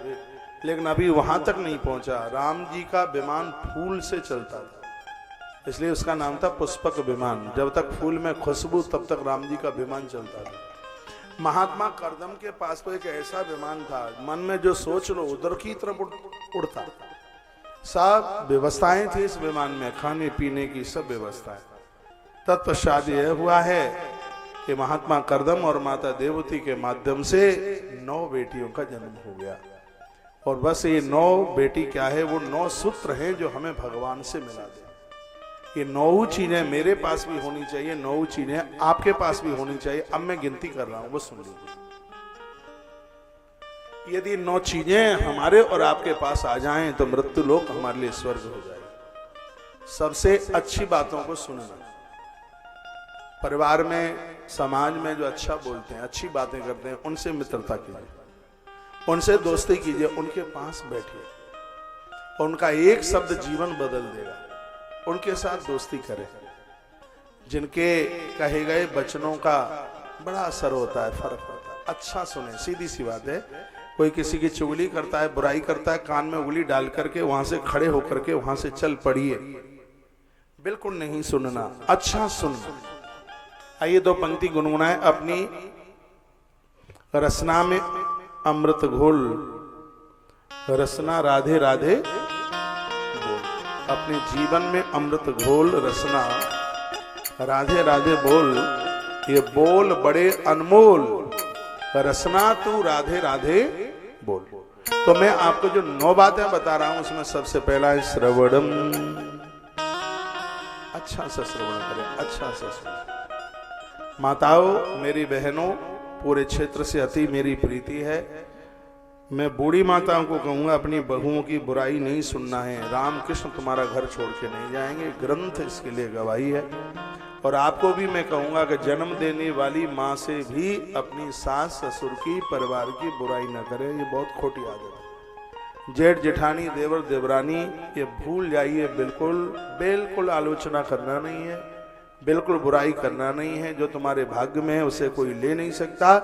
लेकिन अभी वहां तक नहीं पहुंचा। राम जी का विमान फूल से चलता था, इसलिए उसका नाम था पुष्पक विमान। जब तक फूल में खुशबू, तब तक राम जी का विमान चलता था। महात्मा करदम के पास तो एक ऐसा विमान था, मन में जो सोच लो उधर की तरफ उड़ता। सब व्यवस्थाएं थी इस विमान में, खाने पीने की सब व्यवस्थाएं। तत्पश्चात यह हुआ है कि महात्मा करदम और माता देवहूति के माध्यम से 9 बेटियों का जन्म हो गया। और बस ये 9 बेटी क्या है? वो 9 सूत्र हैं जो हमें भगवान से मिला दे। ये 9 चीजें मेरे पास भी होनी चाहिए, 9 चीजें आपके पास भी होनी चाहिए। अब मैं गिनती कर रहा हूं, वो सुन लीजिए। यदि 9 चीजें हमारे और आपके पास आ जाएं तो मृत्यु लोक हमारे लिए स्वर्ग हो जाए। सबसे अच्छी बातों को सुनना। परिवार में, समाज में जो अच्छा बोलते हैं, अच्छी बातें करते हैं, उनसे मित्रता कीजिए, उनसे दोस्ती कीजिए, उनके पास बैठिए और उनका एक शब्द जीवन बदल देगा। उनके साथ दोस्ती करें। जिनके कहे गए वचनों का बड़ा असर होता है, फर्क होता है। अच्छा सुने, सीधी सी बात है। कोई किसी की चुगली करता है, बुराई करता है, कान में उंगली डाल करके वहां से खड़े होकर के वहां से चल पड़िए, बिल्कुल नहीं सुनना। अच्छा सुनना। आइए 2 पंक्ति गुनगुनाए। अपनी रसना में अमृत घोल, रसना राधे राधे बोल। अपने जीवन में अमृत घोल, रसना राधे राधे बोल। ये बोल बड़े अनमोल, रसना तू राधे राधे बोल। तो मैं आपको जो 9 बातें बता रहा हूं, उसमें सबसे पहला है श्रवणम। अच्छा से श्रवण करें, अच्छा से सुनें। माताओं, मेरी बहनों, पूरे क्षेत्र से अति मेरी प्रीति है। मैं बूढ़ी माताओं को कहूंगा, अपनी बहुओं की बुराई नहीं सुनना है। राम कृष्ण तुम्हारा घर छोड़ के नहीं जाएंगे, ग्रंथ इसके लिए गवाही है। और आपको भी मैं कहूंगा कि जन्म देने वाली माँ से भी अपनी सास ससुर की, परिवार की बुराई न करें। ये बहुत खोटी आदत है। जेठ जेठानी, देवर देवरानी, ये भूल जाइए। बिल्कुल बिल्कुल आलोचना करना नहीं है, बिल्कुल बुराई करना नहीं है। जो तुम्हारे भाग्य में है उसे कोई ले नहीं सकता,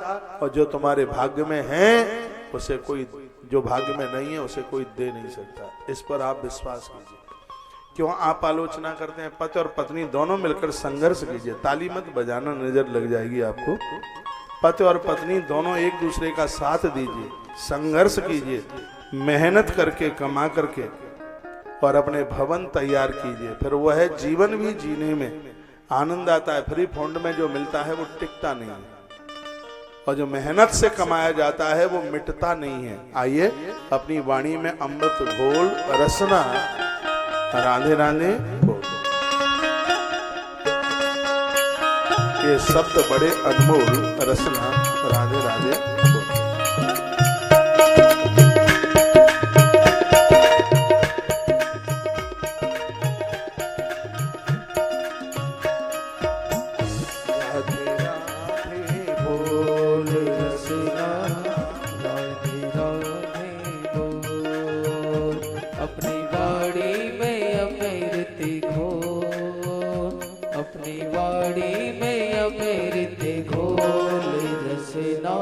और जो तुम्हारे भाग्य में है उसे कोई, जो भाग्य में नहीं है उसे कोई दे नहीं सकता। इस पर आप विश्वास कीजिए। क्यों आप आलोचना करते हैं? पति और पत्नी दोनों मिलकर संघर्ष कीजिए। ताली मत बजाना, नजर लग जाएगी आपको। पति और पत्नी दोनों एक दूसरे का साथ दीजिए, संघर्ष कीजिए, मेहनत करके, कमा करके, और अपने भवन तैयार कीजिए। फिर वह जीवन भी जीने में आनंद आता है। फ्री फंड में जो मिलता है वो टिकता नहीं है, और जो मेहनत से कमाया जाता है वो मिटता नहीं है। आइए अपनी वाणी में अमृत घोल, रसना राधे राधे बोल। ये शब्द बड़े अनमोल, रसना राधे राधे बोल। अपनी वाड़ी में अमृत घोल, रसना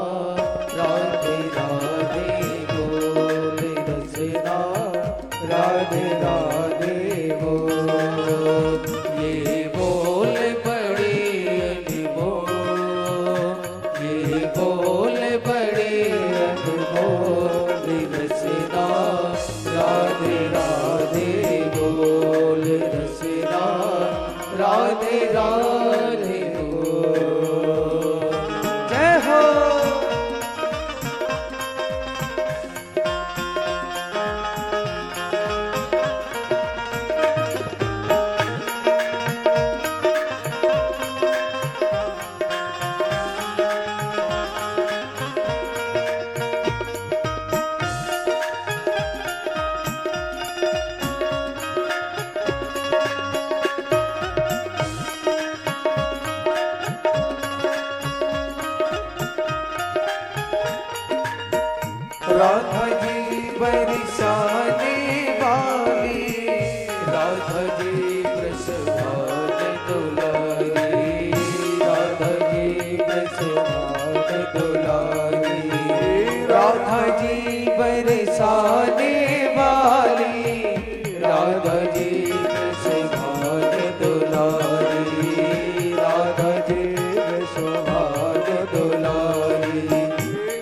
सुहाग दुलारी।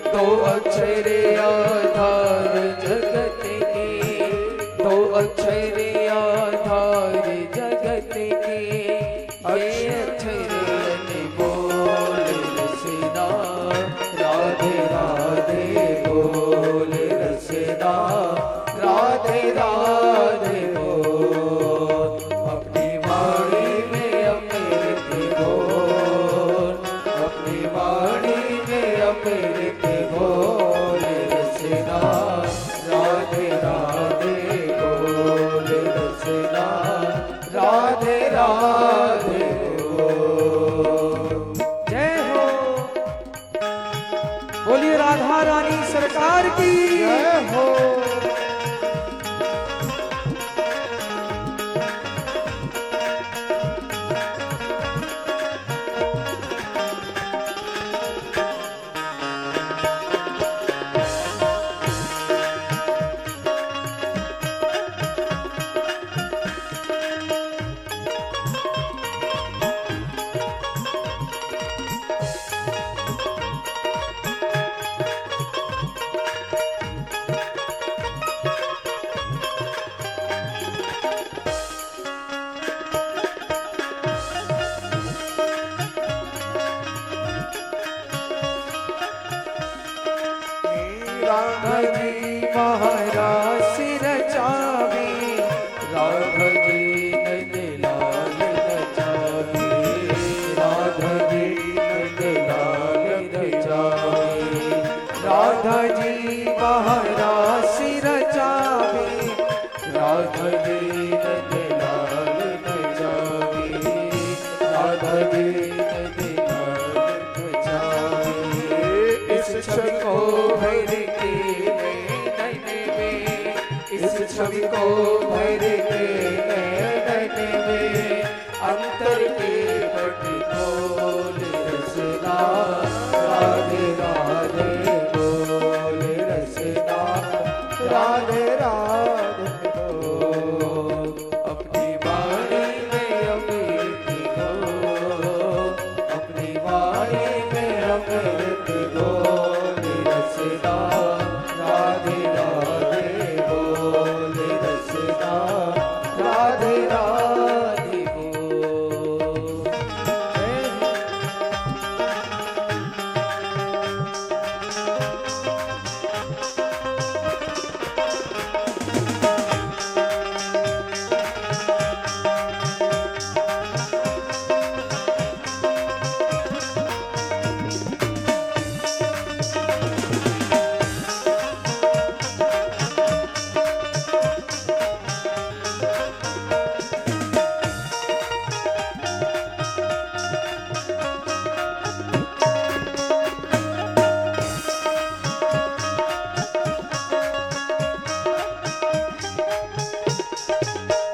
दो अक्षर आधार जगत के, दो अक्षर आधार जगत के, ये अक्षर बोल रसना राधे राधे बोल रसना राधे राधे बोल। अपनी वाणी में अमृत बोल, अपनी वाणी में अमृत बोल रसना राधे राधे बोल रसना राधे राधे बोल। जय हो, बोलिए राधा रानी सरकार की जय हो। राधा जी महाराज सिर चावे, राधा जी नंद लाल नचावे, राधा जी नंद लाल नचावे। राधा जी महाराज सिर चावे, राधा जी नंद लाल नचावे, राधा जी नंद लाल नचावे। इस छवि को भर के नैन में, इस छवि को भर के नैन में, अंतर के पट खोल रसना राधे राधे बोल रसना राधे राधे बोल। अपनी वाणी में अमृत बोल, अपनी वाणी में अमृत बोल रसना राधे राधे बोल रसना राधे राधे बोल। जय हो।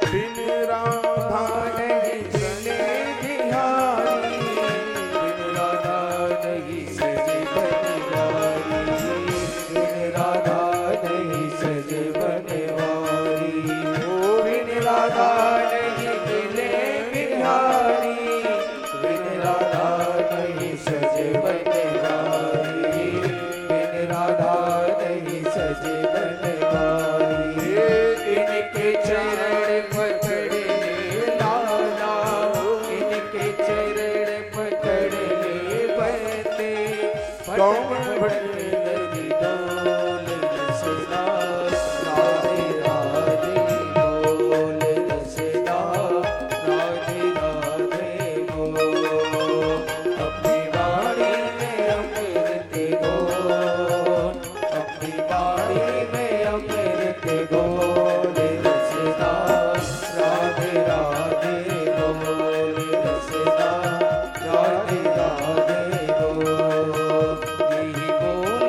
बिन राधा नहीं चले बिहारी, बिन राधा नहीं सजे बनवारी, बिन राधा नहीं सजे बनवारी। ओ बिन राधा नहीं मिले बिहारी, बिन राधा नहीं सजे बनवारी, बिन राधा नहीं सजे बनवारी। इनके चरण पकड़ ले लाला, इनके चरण पकड़ ले बंदे, कौन भटक लगी डोल रसना राधे राधे बोल रसना राधे राधे बोल। अपनी वाणी में अमृत बोल, अपनी वाणी में अमृत बोल रसना राधे राधे बोल रसना राधे राधे बोल। यही बोल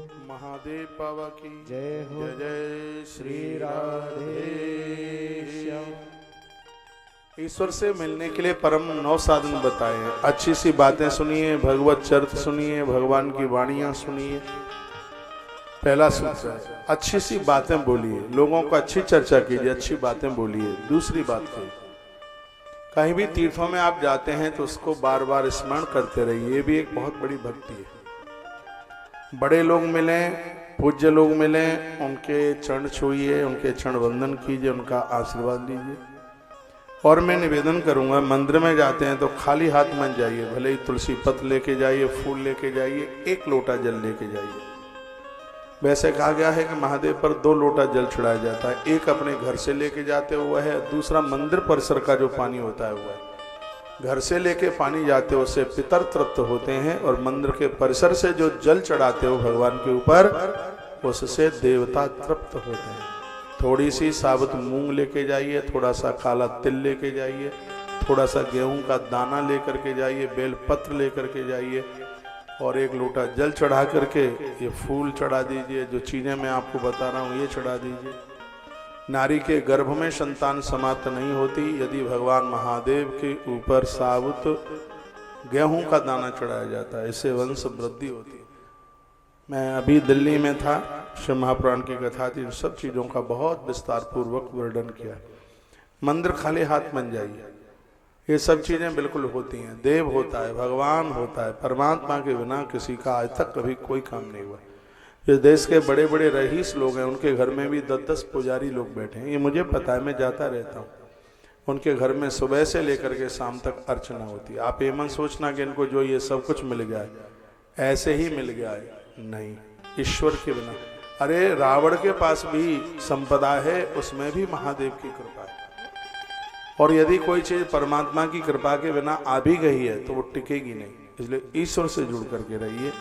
महादेव बाबा की जय हो। जय जय श्री राधे श्याम। ईश्वर से मिलने के लिए परम 9 साधन बताए हैं। अच्छी सी बातें सुनिए, भगवत चरित्र सुनिए, भगवान की वाणियां सुनिए। पहला सूत्र है अच्छी सी बातें बोलिए, लोगों को अच्छी चर्चा कीजिए, अच्छी बातें बोलिए। दूसरी बात है कहीं भी तीर्थों में आप जाते हैं तो उसको बार बार स्मरण करते रहिए, ये भी एक बहुत बड़ी भक्ति है। बड़े लोग मिलें, पूज्य लोग मिलें, उनके चरण छूइए, उनके चरण वंदन कीजिए, उनका आशीर्वाद लीजिए। और मैं निवेदन करूंगा, मंदिर में जाते हैं तो खाली हाथ मत जाइए, भले ही तुलसी पत्र लेके जाइए, फूल लेके जाइए, 1 लोटा जल लेके जाइए। वैसे कहा गया है कि महादेव पर 2 लोटा जल चढ़ाया जाता है, एक अपने घर से लेके जाते हुए है, दूसरा मंदिर परिसर का जो पानी होता है वो है। घर से लेके पानी जाते हो उससे पितर तृप्त होते हैं, और मंदिर के परिसर से जो जल चढ़ाते हो भगवान के ऊपर उससे देवता तृप्त होते हैं। थोड़ी सी साबुत मूंग लेके जाइए, थोड़ा सा काला तिल लेके जाइए, थोड़ा सा गेहूं का दाना लेकर के जाइए, बेल पत्र लेकर के जाइए, और 1 लोटा जल चढ़ा करके ये फूल चढ़ा दीजिए। जो चीज़ें मैं आपको बता रहा हूँ ये चढ़ा दीजिए। नारी के गर्भ में संतान समाप्त नहीं होती यदि भगवान महादेव के ऊपर साबुत गेहूं का दाना चढ़ाया जाता है, इससे वंश वृद्धि होती है। मैं अभी दिल्ली में था, शिव महापुराण की कथा थी, इन सब चीज़ों का बहुत विस्तार पूर्वक वर्णन किया। मंदिर खाली हाथ बन जाइए, ये सब चीज़ें बिल्कुल होती हैं। देव होता है, भगवान होता है, परमात्मा के बिना किसी का आज तक कभी कोई काम नहीं हुआ। इस देश के बड़े बड़े रईस लोग हैं, उनके घर में भी 10-10 पुजारी लोग बैठे हैं, ये मुझे पता है, मैं जाता रहता हूँ। उनके घर में सुबह से लेकर के शाम तक अर्चना होती है। आप ये मत सोचना कि इनको जो ये सब कुछ मिल गया है ऐसे ही मिल गया है, नहीं, ईश्वर के बिना। अरे रावण के पास भी संपदा है, उसमें भी महादेव की कृपा है। और यदि कोई चीज परमात्मा की कृपा के बिना आ भी गई है तो वो टिकेगी नहीं, इसलिए ईश्वर से जुड़ करके रहिए।